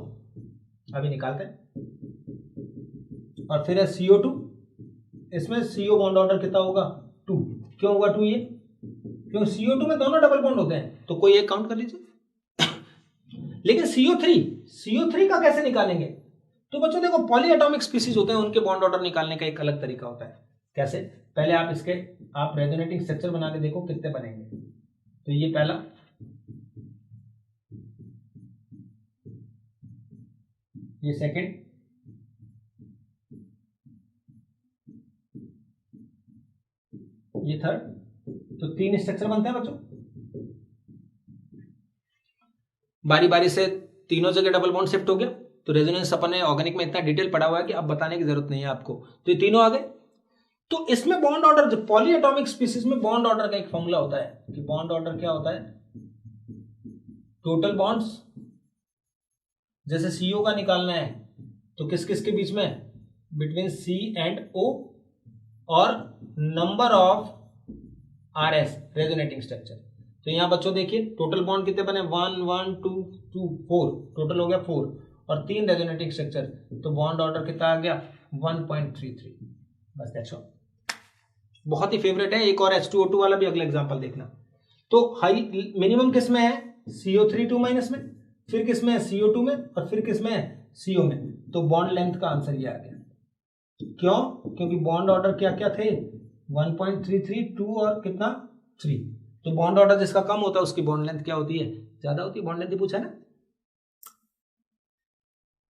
अभी निकालते हैं, और फिर है CO2, इसमें CO बॉन्ड ऑर्डर कितना होगा 2, क्यों होगा 2, ये क्यों CO2 में दोनों डबल बॉन्ड होते हैं, तो कोई एक काउंट कर लीजिए। लेकिन CO3 का कैसे निकालेंगे, तो बच्चों देखो पॉली एटॉमिक स्पीसीज होते हैं, उनके बॉन्ड ऑर्डर निकालने का एक अलग तरीका होता है। कैसे, पहले आप इसके आप रेजोनेटिंग स्ट्रक्चर बना के देखो कितने बनेंगे, तो ये पहला, ये सेकंड, ये थर्ड, तो 3 स्ट्रक्चर बनते हैं बच्चों। बारी बारी से तीनों जगह डबल बॉन्ड शिफ्ट हो गया, तो रेजोनेंस अपन ने ऑर्गेनिक में इतना डिटेल पढ़ा हुआ है कि अब बताने की जरूरत नहीं है आपको, तो ये तीनों आ गए। तो इसमें बॉन्ड ऑर्डर, जो पॉली एटॉमिक स्पीसीज में बॉन्ड ऑर्डर का एक फॉर्मूला होता है कि बॉन्ड ऑर्डर क्या होता है, टोटल बॉन्ड्स, जैसे CO का निकालना है तो किस किस के बीच में, बिटवीन C एंड O, और number of RS resonating structure. तो यहां बच्चों देखिए टोटल बॉन्ड कितने बने 1 1 2 2 4, टोटल हो गया 4, और 3 रेजोनेटिंग स्ट्रक्चर, तो बॉन्ड ऑर्डर कितना आ गया 1.33, बस दैट्स ऑल। बहुत ही फेवरेट है, एक और H2O2 वाला भी अगला एग्जांपल देखना। तो हाई मिनिमम किस में है CO3 2 माइनस में, फिर किस में है CO2 में, और फिर किस में है CO में, तो बॉन्ड लेंथ का आंसर ये आ गया। क्यों, क्योंकि बॉन्ड ऑर्डर क्या क्या थे 1.33 2 और कितना 3, तो बॉन्ड ऑर्डर जिसका कम होता है उसकी बॉन्ड लेंथ क्या होती है, ज्यादा होती है, बॉन्ड लेंथ ही पूछा है ना।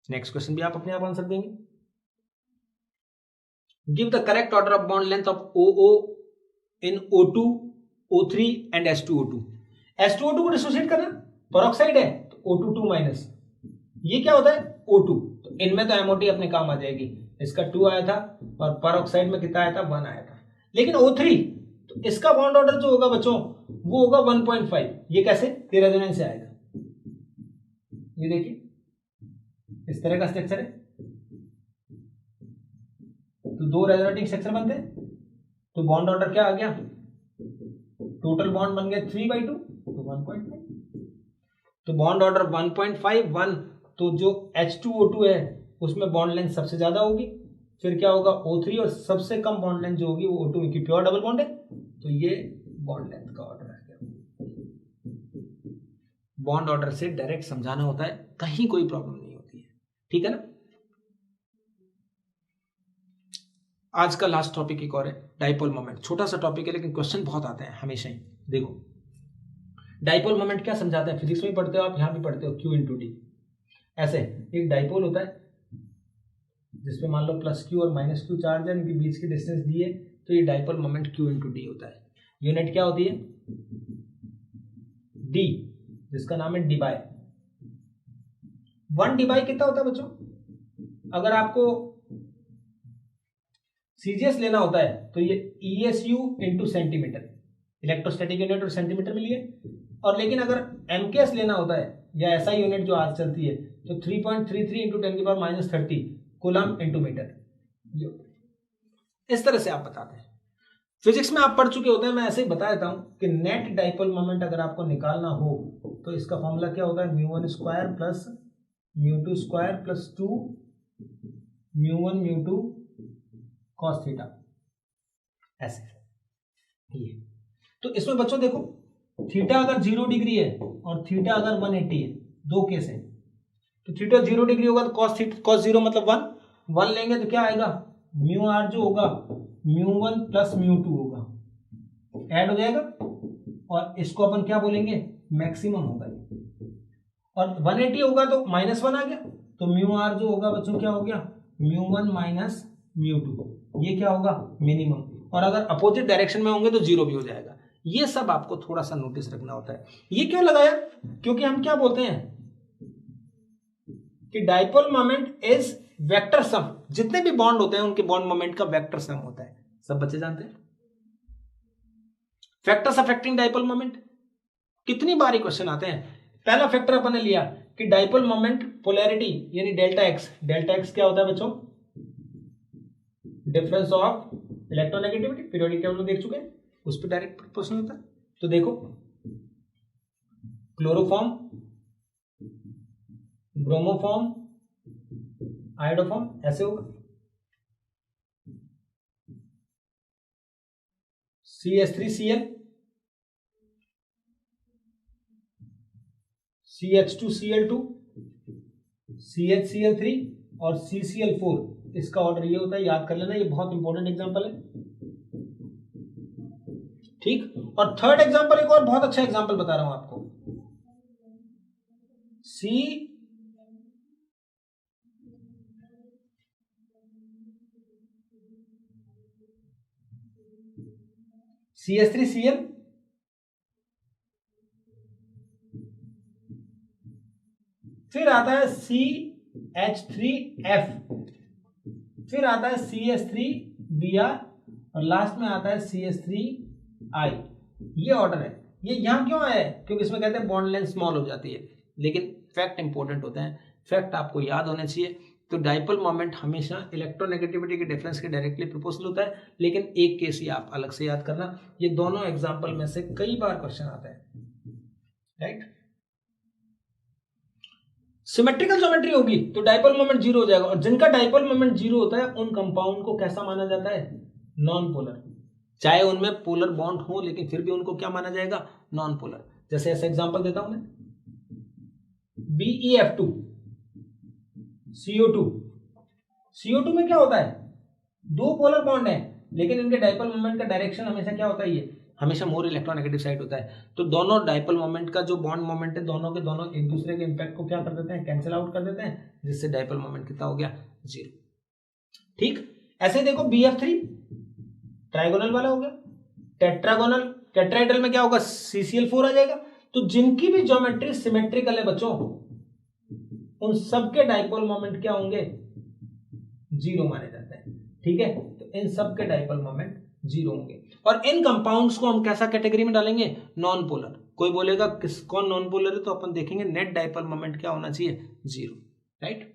नेक्स्ट क्वेश्चन भी आप अपने आप आंसर देंगे। Give the correct order of bond length of OO in O2 O3 and H2O2। H2O2 को डिसोसिएट करना, पेरोक्साइड है तो O2 2 माइनस, ये क्या होता है O2, तो इनमें तो एमओटी अपने काम आ जाएगी, इसका 2 आया था और पेरोक्साइड में कितना आया था 1 आया था। लेकिन O3 तो इसका बॉन्ड ऑर्डर जो होगा बच्चों वो होगा 1.5, ये कैसे, रेजोनेंस से आएगा, ये देखिए इस तरह का स्ट्रक्चर है, तो 2 रेजोनेटिंग स्ट्रक्चर बनते हैं, तो बॉन्ड ऑर्डर क्या आ गया, टोटल बॉन्ड बन गया 3/2, तो 1.5, तो बॉन्ड ऑर्डर 1.5 1, तो जो H2O2 है उसमें बॉन्ड लेंथ सबसे ज्यादा होगी, फिर क्या होगा O3, और सबसे कम बॉन्ड लेंथ जो होगी वो O2 की प्योर डबल बॉन्ड है, तो ये बॉन्ड लेंथ का ऑर्डर आ गया। बॉन्ड ऑर्डर से डायरेक्ट समझाना होता है, कहीं कोई प्रॉब्लम नहीं होती है, ठीक है ना। आज का लास्ट टॉपिक एक और है डाइपोल मोमेंट, छोटा सा टॉपिक है लेकिन क्वेश्चन बहुत आते हैं हमेशा ही। देखो डाइपोल मोमेंट क्या समझाते हैं, फिजिक्स में पढ़ते हो आप, यहां भी पढ़ते हो, Q×D। ऐसे एक डाइपोल होता है जिसपे मान लो +Q और -Q चार्ज है, इनके बीच की डिस्टेंस दी है, तो ये डाइपोल मोमेंट Q×D होता है। यूनिट क्या होती है डी, जिसका नाम है डिबाई। 1 डिबाई कितना होता है बच्चों? अगर आपको सीजीएस लेना होता है तो ये ESU into centimetre, electrostatic unit और सेंटीमीटर में लिए। और लेकिन अगर एमकेएस लेना होता है या एसआई यूनिट जो आज चलती है तो 3.33 इंटू 10⁻³ कूलम इंटू मीटर। इस तरह से आप बताते हैं। फिजिक्स में आप पढ़ चुके होते हैं, मैं ऐसे ही बता देता हूं कि नेट डाइपोल मोमेंट अगर आपको निकालना हो तो इसका फॉर्मूला क्या होता है? μ1² प्लस μ2² प्लस 2 μ1 μ2 cos थीटा, ऐसे ये। तो इसमें बच्चों देखो, थीटा अगर 0 डिग्री है और थीटा अगर 180 है, दो केस है, तो थीटा 0 डिग्री होगा तो cos 0 मतलब 1 लेंगे तो क्या आएगा? म्यू आर जो होगा μ1 प्लस μ2 होगा, ऐड हो जाएगा और इसको अपन क्या बोलेंगे? मैक्सिमम होगा। और 180 होगा तो -1 आ गया, तो म्यू आर जो होगा बच्चों क्या हो गया? μ1 माइनस μ2, ये क्या होगा? मिनिमम। और अगर अपोजिट डायरेक्शन में होंगे तो 0 भी हो जाएगा। ये सब आपको थोड़ा सा नोटिस रखना होता है। ये क्यों लगाया? क्योंकि हम क्या बोलते हैं कि dipole moment is vector sum, जितने भी बॉन्ड होते हैं उनके बॉन्ड मोमेंट का वेक्टर सम होता है। सब बच्चे जानते हैं फैक्टर्स अफेक्टिंग डाइपोल मोमेंट। कितनी बार क्वेश्चन आते हैं। पहला फैक्टर अपन ने लिया कि डाइपोल मोमेंट पोलैरिटी यानी डेल्टा एक्स। डेल्टा एक्स क्या होता है बच्चों? Difference of electronegativity, periodic table में देख चुके हैं, उस पर डायरेक्ट प्रोपोर्शनल होता है। तो देखो क्लोरोफॉर्म, ब्रोमोफॉर्म, आयोडोफॉर्म, ऐसे होगा। CH3Cl, CH2Cl2, CHCl3 और CCl4, इसका ऑर्डर ये होता है, याद कर लेना, ये बहुत इंपॉर्टेंट एग्जांपल है। ठीक। और थर्ड एग्जांपल, एक और बहुत अच्छा एग्जांपल बता रहा हूं आपको। CH3Cl, फिर आता है CH3F, फिर आता है CH3Br और लास्ट में आता है CH3I। ये ऑर्डर है। ये यहां क्यों आया है? क्योंकि इसमें कहते हैं बॉन्ड लेंथ स्मॉल हो जाती है, लेकिन फैक्ट इंपॉर्टेंट होते हैं, फैक्ट आपको याद होने चाहिए। तो डाइपोल मोमेंट हमेशा इलेक्ट्रोनेगेटिविटी के डिफरेंस के डायरेक्टली प्रोपोर्शनल होता है, लेकिन एक केस ही आप अलग से याद करना। ये दोनों एग्जांपल में से कई बार क्वेश्चन आता है, राइट। सिमेट्रिकल ज्योमेट्री होगी तो डाइपोल मोमेंट 0 हो जाएगा, और जिनका डाइपोल मोमेंट 0 होता है उन कंपाउंड को कैसा माना जाता है? Non polar. चाहे उनमें पोलर बॉन्ड हो लेकिन फिर भी उनको क्या माना जाएगा? Non polar. जैसे ऐसा एग्जांपल देता हूं मैं, BeF2 CO2। CO2 में क्या होता है? दो पोलर बॉन्ड है, लेकिन इनके डाइपोल मोमेंट का डायरेक्शन हमेशा क्या होता है? ये हमेशा मोर इलेक्ट्रोनेगेटिव साइड होता है। तो दोनों डाइपोल मोमेंट का जो बॉन्ड मोमेंट है, दोनों के दोनों एक दूसरे के इंपैक्ट को क्या कर देते हैं? कैंसिल आउट कर देते हैं, जिससे डाइपोल मोमेंट कितना हो गया? 0। ठीक। ऐसे देखो BF3 ट्राइगोनल वाला हो गया, टेट्रागोनल, टेट्राहेड्रल में क्या होगा? CCl4 आ जाएगा। तो जिनकी भी ज्योमेट्री सिमेट्रिकल है बच्चों, उन सबके डाइपोल मोमेंट क्या होंगे? 0 माने जाते हैं। ठीक है, तो इन सबके डाइपोल मोमेंट 0 होंगे। और इन कंपाउंड्स को हम कैसा कैटेगरी में डालेंगे? Non polar. कोई बोलेगा किस कौन नॉन पोलर है, तो अपन देखेंगे नेट डाइपोल मोमेंट क्या होना चाहिए? 0, राइट।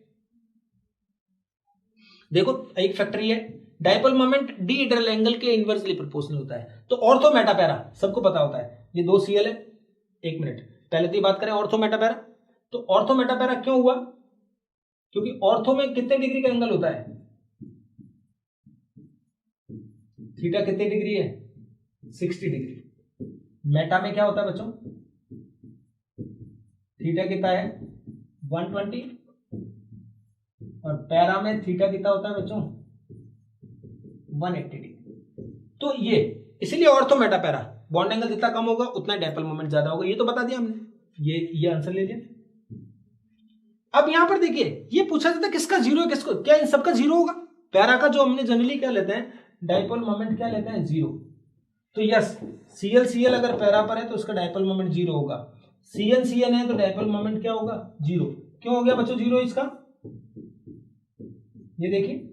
देखो एक फैक्टर ये है, डाइपोल मोमेंट डीहेड्रल एंगल के इनवर्सली प्रोपोर्शनल होता है। तो ऑर्थो मेटा पैरा सबको पता होता है, ये 2 Cl है। एक मिनट, पहले तो बात करें ऑर्थो मेटा पैरा। तो ऑर्थो मेटा पैरा क्यों हुआ? क्योंकि ऑर्थो में कितने डिग्री का एंगल होता है? थीटा कितने डिग्री है? 60 डिग्री। मेटा में क्या होता है बच्चों? थीटा कितना है? 120। और पैरा में थीटा कितना होता है बच्चों? 180 डिग्री। तो ये इसलिए ortho Meta para, bond angle जितना कम होगा उतना डाइपोल मोमेंट ज्यादा होगा। ये तो बता दिया हमने, ये आंसर ले लिया। अब यहां पर देखिए, ये पूछा जाता है किसका 0 है, किसको, क्या इन सबका 0 होगा? पैरा का जो हमने जनरली क्या लेते हैं? डाइपोल मोमेंट क्या लेते हैं? 0। तो यस, Cl अगर पैरा पर है तो उसका डाइपोल मोमेंट 0 होगा। CN है तो डाइपोल मोमेंट क्या होगा, 0। क्यों हो गया बच्चों 0 इसका, ये देखिए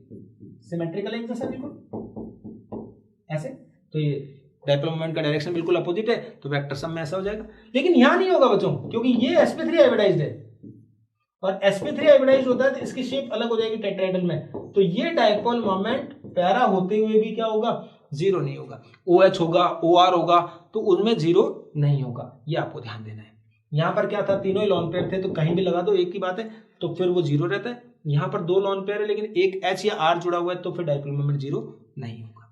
सिमेट्रिकल है जैसा बिल्कुल ऐसे, तो ये डाइपोल मोमेंट का डायरेक्शन बिल्कुल अपोजिट है, तो वेक्टर सम में ऐसा हो जाएगा। लेकिन यहां नहीं होगा बच्चों, क्योंकि ये sp3 हाइब्रिडाइज्ड है और sp3 हाइब्रिडाइज्ड होता है तो इसकी शेप अलग हो जाएगी टेट्राहेड्रल में, तो ये डाइपोल मोमेंट पैरा होते हुए भी क्या होगा, 0 नहीं होगा। OH होगा, OR होगा, तो उनमें 0 नहीं होगा, ये आपको ध्यान देना है। यहां पर क्या था, तीनों ही लॉन पेयर थे, तो कहीं भी लगा दो एक ही बात है, तो फिर वो 0 रहता है। यहां पर 2 लॉन पेयर है लेकिन एक H या R जुड़ा हुआ है, तो फिर डाइपोल मोमेंट 0 नहीं होगा।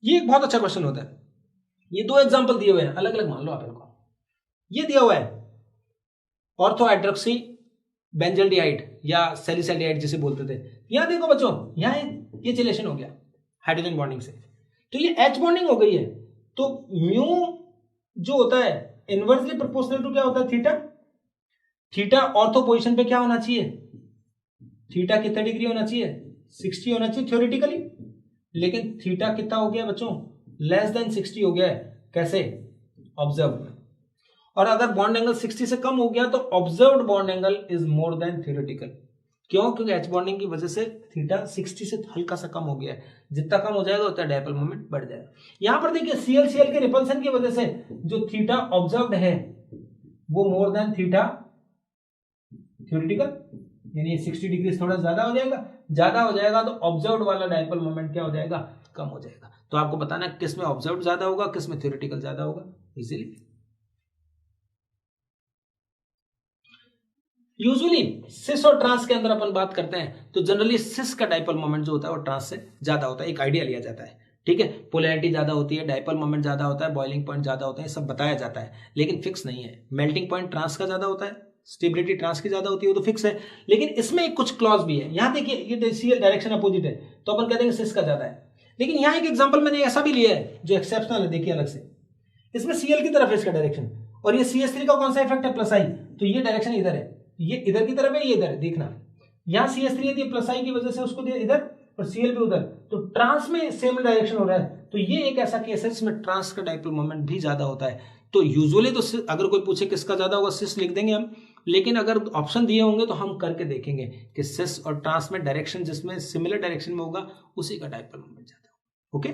ये एक बहुत अच्छा क्वेश्चन होता है। ये 2 एग्जांपल दिए हुए हैं, अलग अलग मान लो आप इनको। ये दिया हुआ है ऑर्थो हाइड्रोक्सी बेंजल्डिहाइड या सैलिसाइलडिहाइड जिसे बोलते थे। यहां देखो बच्चों, यहां ये चिलेशन हो गया हाइड्रोजन बॉन्डिंग से, तो ये H बॉन्डिंग हो गई है, तो म्यू जो होता है इनवर्सली प्रोपोर्शनल टू क्या होता है, थीटा। थीटा ऑर्थो पोजीशन पे क्या होना चाहिए, थीटा कितना डिग्री होना चाहिए, 60 होना चाहिए थ्योरेटिकली, लेकिन थीटा कितना हो गया बच्चों, लेस देन 60 हो गया है। कैसे, ऑब्जर्व। और अगर बॉन्ड एंगल 60 से कम हो गया तो observed bond angle is more than theoretical. क्यों, क्योंकि H बॉन्डिंग की वजह से थीटा 60 से हल्का सा कम हो गया है, जितना कम हो जाएगा उतना डाइपोल मोमेंट बढ़ जाएगा। यहां पर देखिए CL के रिपल्सन की वजह से जो थीटा ऑब्जर्व्ड है वो मोर देन थीटा थ्योरेटिकल, यानी 60 डिग्री थोड़ा ज्यादा हो जाएगा, तो ऑब्जर्व्ड वाला डाइपोल मोमेंट क्या हो जाएगा, कम हो जाएगा। तो आपको बताना है किस में ऑब्जर्व्ड ज्यादा होगा, किस में थ्योरेटिकल ज्यादा होगा, इजीली। यूजुअली सिस और ट्रांस के अंदर अपन बात करते हैं तो जनरली सिस का डाइपोल मोमेंट जो होता है वो ट्रांस से ज्यादा होता है, एक आइडिया लिया जाता है, ठीक है। पोलैरिटी ज्यादा होती है, डाइपोल मोमेंट ज्यादा होता है, बॉइलिंग पॉइंट ज्यादा होता है, सब बताया जाता है, लेकिन फिक्स नहीं है। मेल्टिंग पॉइंट ट्रांस का ज्यादा होता है, स्टेबिलिटी ट्रांस की ज्यादा होती है, वो तो फिक्स है, लेकिन इसमें एक कुछ क्लॉज भी है। यहाँ देखिए ये CL डायरेक्शन अपोजिट है तो अपन कह देंगे सिस का ज्यादा है, लेकिन यहाँ एक एग्जाम्पल मैंने ऐसा भी लिया है जो एक्सेप्शनल है, देखिए अलग से, इसमें CL की तरफ है इसका डायरेक्शन, और ये CS3 का कौन सा इफेक्ट है, प्लस आई, तो ये डायरेक्शन इधर है, ये इधर की तरफ है, ये इधर है, देखना यहाँ CS3 है, प्लस आई की वजह से उसको दिया इधर और CL भी उधर, तो ट्रांस में सेम डायरेक्शन हो रहा है, तो ये एक ऐसा केस है जिसमें ट्रांस का डाइपोल मोमेंट भी ज्यादा होता है। तो यूजुअली तो अगर कोई पूछे किसका ज्यादा होगा, सिस लिख देंगे हम, लेकिन अगर ऑप्शन दिए होंगे तो हम करके देखेंगे कि सिस और ट्रांस में डायरेक्शन जिसमें सिमिलर डायरेक्शन में होगा उसी का डाइपोल मोमेंट ज्यादा होगा। Okay,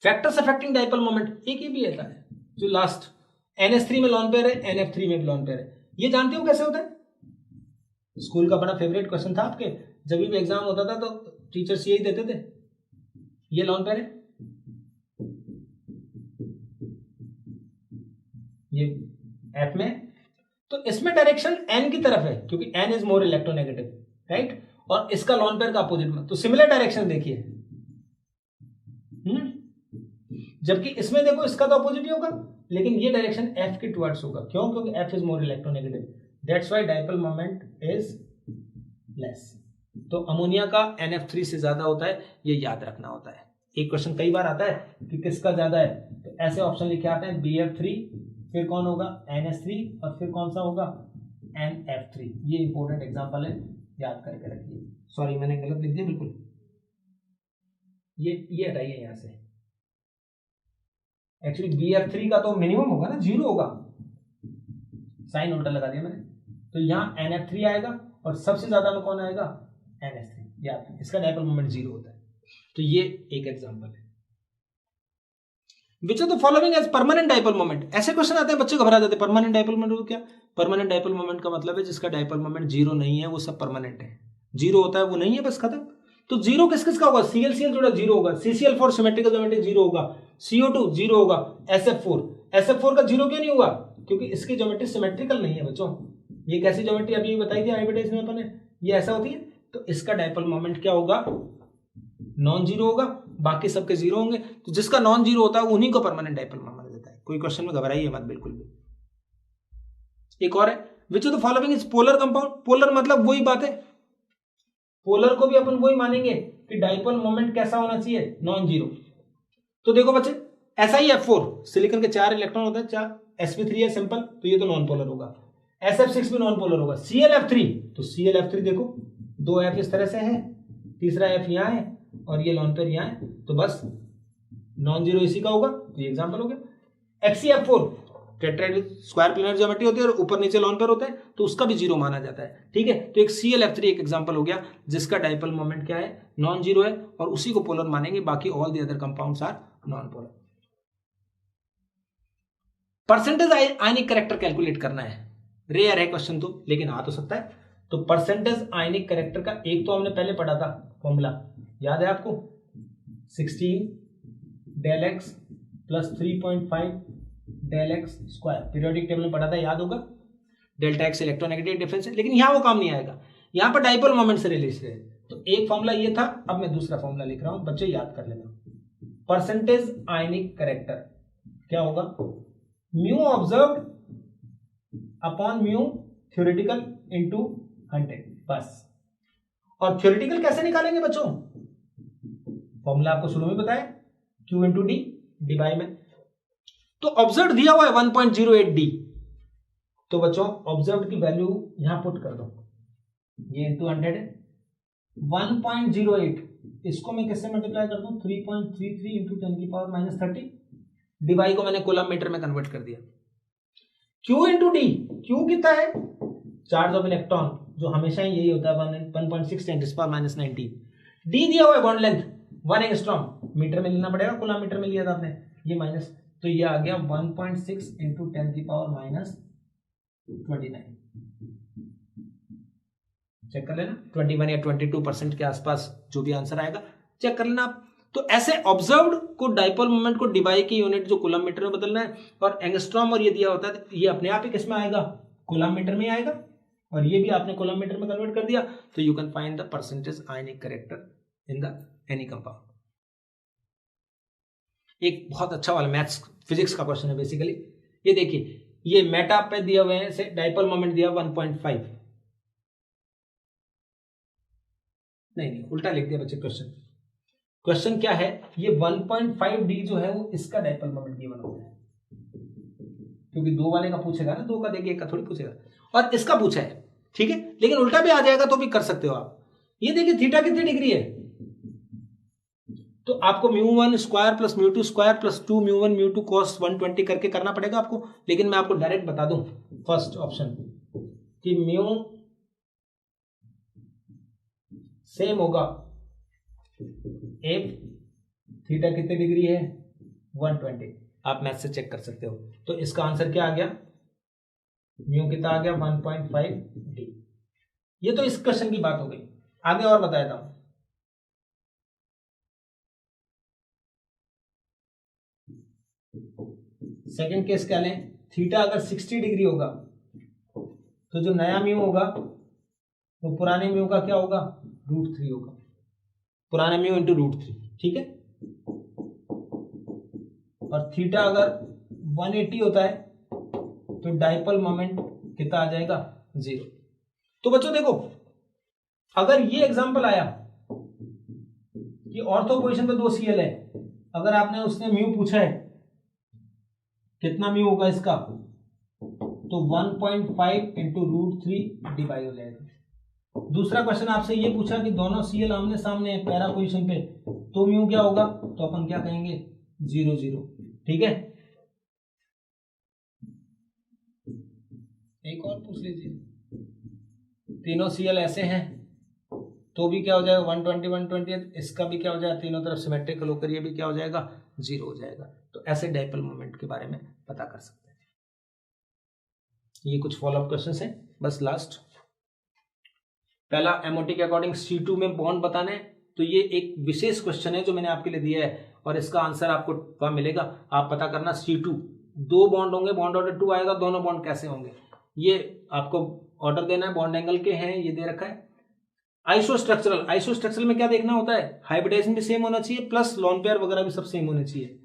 factors affecting dipole moment एक ही भी आता है जो लास्ट NH3 में लॉन पेयर है, NF3 में भी लॉन पेयर है। ये जानते हो कैसे होता है, स्कूल का बड़ा फेवरेट क्वेश्चन था आपके, जब भी एग्जाम होता था तो टीचर्स यही देते थे, ये लॉन पेयर है, ये F में, तो इसमें डायरेक्शन N की तरफ है क्योंकि N is more electronegative, right, और इसका लॉन पेयर का अपोजिट में, तो सिमिलर डायरेक्शन देखिए, जबकि इसमें देखो इसका तो अपोजिट ही होगा, लेकिन ये डायरेक्शन F के टुवर्ड्स होगा। क्यों, क्योंकि F is more electronegative, that's why dipole moment is less. तो अमोनिया का NF3 से ज्यादा होता है, ये याद रखना होता है। एक क्वेश्चन कई बार आता है कि किसका ज्यादा है, तो ऐसे ऑप्शन लिखे आते हैं BF3, फिर कौन होगा NH3, और फिर कौन सा होगा NF3। ये इंपॉर्टेंट एग्जांपल है, याद करके रखिए। सॉरी मैंने गलत लिख दिया बिल्कुल, ये हटाइए यहां से, एक्चुअली BF3 का तो मिनिमम होगा ना, 0 होगा, साइन उल्टा लगा दिया मैंने, तो यहाँ NF3 आएगा और सबसे ज्यादा में कौन आएगा, NH3, याद, इसका डाइपोल मोमेंट 0 होता है। तो ये एक एग्जांपल है। Which of the following as permanent dipole moment, ऐसे क्वेश्चन आते हैं बच्चे घबरा जाते हैं, परमानेंट डाइपोल मोमेंट क्या, परमानेंट डाइपोल मोमेंट का मतलब है जिसका डाइपोल मोमेंट 0 नहीं है, वो सब परमानेंट है, 0 होता है वो नहीं है, बस खत्म। तो 0 किस किस का होगा, CL जुड़ा 0 होगा, CCl4 सिमेट्रिकल ज्योमेट्री 0 होगा, CO2 0 होगा, SF4 का 0 क्यों नहीं होगा, क्योंकि इसकी ज्योमेट्री सिमेट्रिकल नहीं है बच्चों। ये कैसी ज्योमेट्री अभी बताई थी हाइब्रिडाइज में अपन ने, ये ऐसा होती है, तो इसका डाइपोल मोमेंट क्या होगा, नॉन जीरो होगा, बाकी सबके 0 होंगे, तो जिसका नॉन जीरो होता है उन्हीं को परमानेंट डाइपोल मोमेंट देता है। कोई क्वेश्चन में घबराइए मत बिल्कुल भी। एक और है, which of the following is polar compound, polar मतलब वही बात है, पोलर को भी अपन वही मानेंगे कि डाइपोल मोमेंट कैसा होना चाहिए, नॉन जीरो। तो देखो बच्चे, SiF4 सिलिकॉन के 4 इलेक्ट्रॉन होते हैं, 4 sp3 है सिंपल, तो ये तो नॉन पोलर होगा। SF6 भी नॉन पोलर होगा। ClF3, तो ClF3 देखो 2 F इस तरह से है, तीसरा F यहाँ है और ये लॉन पेयर यहाँ है, तो बस नॉन जीरो इसी का होगा, तो ये एग्जांपल हो गया। HCF4 tetrahedral square planar geometry होती है और ऊपर नीचे लॉन पेयर होता है, तो उसका भी जीरो माना जाता है, ठीक है। तो एक ClF3 एक एग्जांपल हो गया जिसका डाइपोल मोमेंट क्या है, नॉन जीरो है, और उसी को पोलर मानेंगे, बाकी all the other compounds are non polar. Percentage ionic character calculate करना है, रेयर है क्वेश्चन तो, लेकिन आ तो सकता है। तो परसेंटेज आयनिक कैरेक्टर का एक तो हमने पहले पढ़ा था फॉर्मूला, याद है आपको, 16 del x plus 3.5 del x square, periodic table में पढ़ा था, याद होगा। डेल्टा एक्स इलेक्ट्रोनेगेटिव डिफरेंस है, लेकिन यहां वो काम नहीं आएगा, यहां पर डाइपोल मोमेंट से रिलेटेड है। तो एक फॉर्मूला ये था, अब मैं दूसरा फॉर्मूला लिख रहा हूं, बच्चे याद कर लेना। परसेंटेज आयनिक कैरेक्टर क्या होगा, mu observed upon mu theoretical into 100, बस। और थ्योरेटिकल कैसे निकालेंगे बच्चों, फॉर्मूला आपको शुरू में बताया, Q इंटू डी, डिवाई में। तो ऑब्जर्व दिया हुआ है 1.08 डी, तो बच्चों ऑब्जर्व की वैल्यू यहां पुट कर दो, ये इंटू 100 है, 1.08, इसको मैं किससे मल्टीप्लाई कर दूं, 3.33 इंटू 10 की पावर माइनस 30, डिवाई को मैंने कूलम मीटर में कन्वर्ट कर दिया। Q इंटू डी, Q कितना है, चार्ज ऑफ इलेक्ट्रॉन, जो हमेशा ही यही होता है 1.6 10 की पावर माइनस 19। डी दिया हुआ है बॉन्ड लेंथ 1 एंगस्ट्रॉम, मीटर में लेना पड़ेगा, कूलम मीटर में लिया था आपने, ये माइनस, तो ये आ गया 1.6 इंटू 10 की पावर माइनस 29। चेक कर लेना, 21 या 22% के आसपास जो भी आंसर आएगा चेक कर लेना आप। तो ऐसे ऑब्जर्व्ड को डाइपोल मोमेंट को डिवाई की यूनिट जो कूलम मीटर में बदलना है, और एंगस्ट्रॉम और ये दिया होता है, ये अपने आप ही किसमें आएगा, कूलम मीटर में आएगा, और ये भी आपने कूलम मीटर में कन्वर्ट कर दिया, तो you can find the percentage ionic character in the any compound. एक बहुत अच्छा वाला मैथ्स फिजिक्स का क्वेश्चन है बेसिकली, ये देखिए, ये मेटा पे दिया हुए हैं से डाइपोल मोमेंट दिया 1.5, नहीं उल्टा लिख दिया बच्चे क्वेश्चन क्या है, ये 1.5 डी जो है वो इसका डाइपोल मोमेंट गिवन होता है, क्योंकि दो वाले का पूछेगा ना, दो का देखिए, एक का थोड़ी पूछेगा, और इसका पूछा है, ठीक है, लेकिन उल्टा भी आ जाएगा तो भी कर सकते हो आप। ये देखिए थीटा कितनी डिग्री है, तो आपको μ1 square plus μ2 square plus 2 μ1 μ2 cos 120 करके करना पड़ेगा आपको, लेकिन मैं आपको डायरेक्ट बता दूं फर्स्ट ऑप्शन कि म्यू सेम होगा एफ, थीटा कितनी डिग्री है 120, आप मैथ से चेक कर सकते हो। तो इसका आंसर क्या आ गया, म्यू कितना आ गया 1.5 डी। ये तो इस क्वेश्चन की बात हो गई, आगे और बताया था। सेकंड केस क्या लें, थीटा अगर 60 डिग्री होगा तो जो नया म्यू होगा वो पुराने म्यू का क्या होगा, √3 होगा, पुराने म्यू इंटू √3, ठीक है। और थीटा अगर 180 होता है तो डाइपोल मोमेंट कितना आ जाएगा, 0। तो बच्चों देखो, अगर ये एग्जांपल आया कि ऑर्थो पोजीशन पे 2 Cl है, अगर आपने उसने म्यू पूछा है कितना म्यू होगा इसका, तो 1.5 इंटू √3 डिवाइड हो जाएगा। दूसरा क्वेश्चन आपसे ये पूछा कि दोनों Cl आमने सामने है पैरा पोजीशन पे, तो म्यू क्या होगा, तो अपन क्या कहेंगे 0 0, ठीक है। एक और पूछ लीजिए, तीनों Cl ऐसे हैं तो भी क्या हो जाएगा 120 120, इसका भी क्या हो जाएगा, तीनों तरफ सिमेट्रिकल होकर ये भी क्या हो जाएगा 0 हो जाएगा। तो ऐसे डाइपोल मोमेंट के बारे में पता कर सकते हैं। ये कुछ फॉलोअप क्वेश्चंस हैं, बस लास्ट पहला एमओटी के अकॉर्डिंग C2 में बॉन्ड बताना है, तो ये एक विशेष क्वेश्चन है जो मैंने आपके लिए दिया है, और इसका आंसर आपको वहां मिलेगा, आप पता करना। C2 2 बॉन्ड होंगे, बॉन्ड ऑर्डर 2 आएगा, दोनों बॉन्ड कैसे होंगे ये आपको ऑर्डर देना है, बॉन्ड एंगल के हैं, ये दे रखा है। आइसोस्ट्रक्चरल में क्या देखना होता है, हाइब्रिडाइजेशन भी सेम होना चाहिए, प्लस लॉन पेयर वगैरह भी सब सेम होने चाहिए।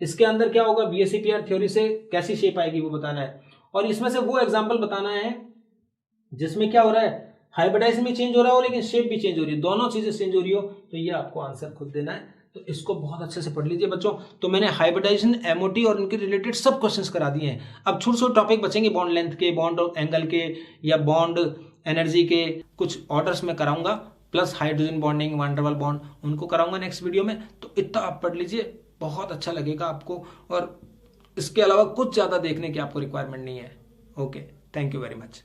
इसके अंदर क्या होगा, BSc थ्योरी से कैसी शेप आएगी वो बताना है, और इसमें से वो एग्जांपल बताना है जिसमें क्या हो रहा है, हाइब्रिडाइजेशन भी चेंज हो रहा हो लेकिन शेप भी चेंज हो रही है, दोनों चीजें चेंज हो रही हो, तो ये आपको आंसर खुद देना है। तो इसको बहुत अच्छे से पढ़ लीजिए बच्चों। तो मैंने हाइब्रिडाइजेशन, एमओटी और इनके रिलेटेड सब क्वेश्चंस करा दिए हैं। अब छोटे छोटे टॉपिक बचेंगे, बॉन्ड लेंथ के, बॉन्ड एंगल के, या बॉन्ड एनर्जी के, कुछ ऑर्डर्स में कराऊंगा, प्लस हाइड्रोजन बॉन्डिंग, वान डर वाल बॉन्ड, उनको कराऊंगा नेक्स्ट वीडियो में। तो इतना आप पढ़ लीजिए, बहुत अच्छा लगेगा आपको, और इसके अलावा कुछ ज़्यादा देखने की आपको रिक्वायरमेंट नहीं है। Okay, thank you very much.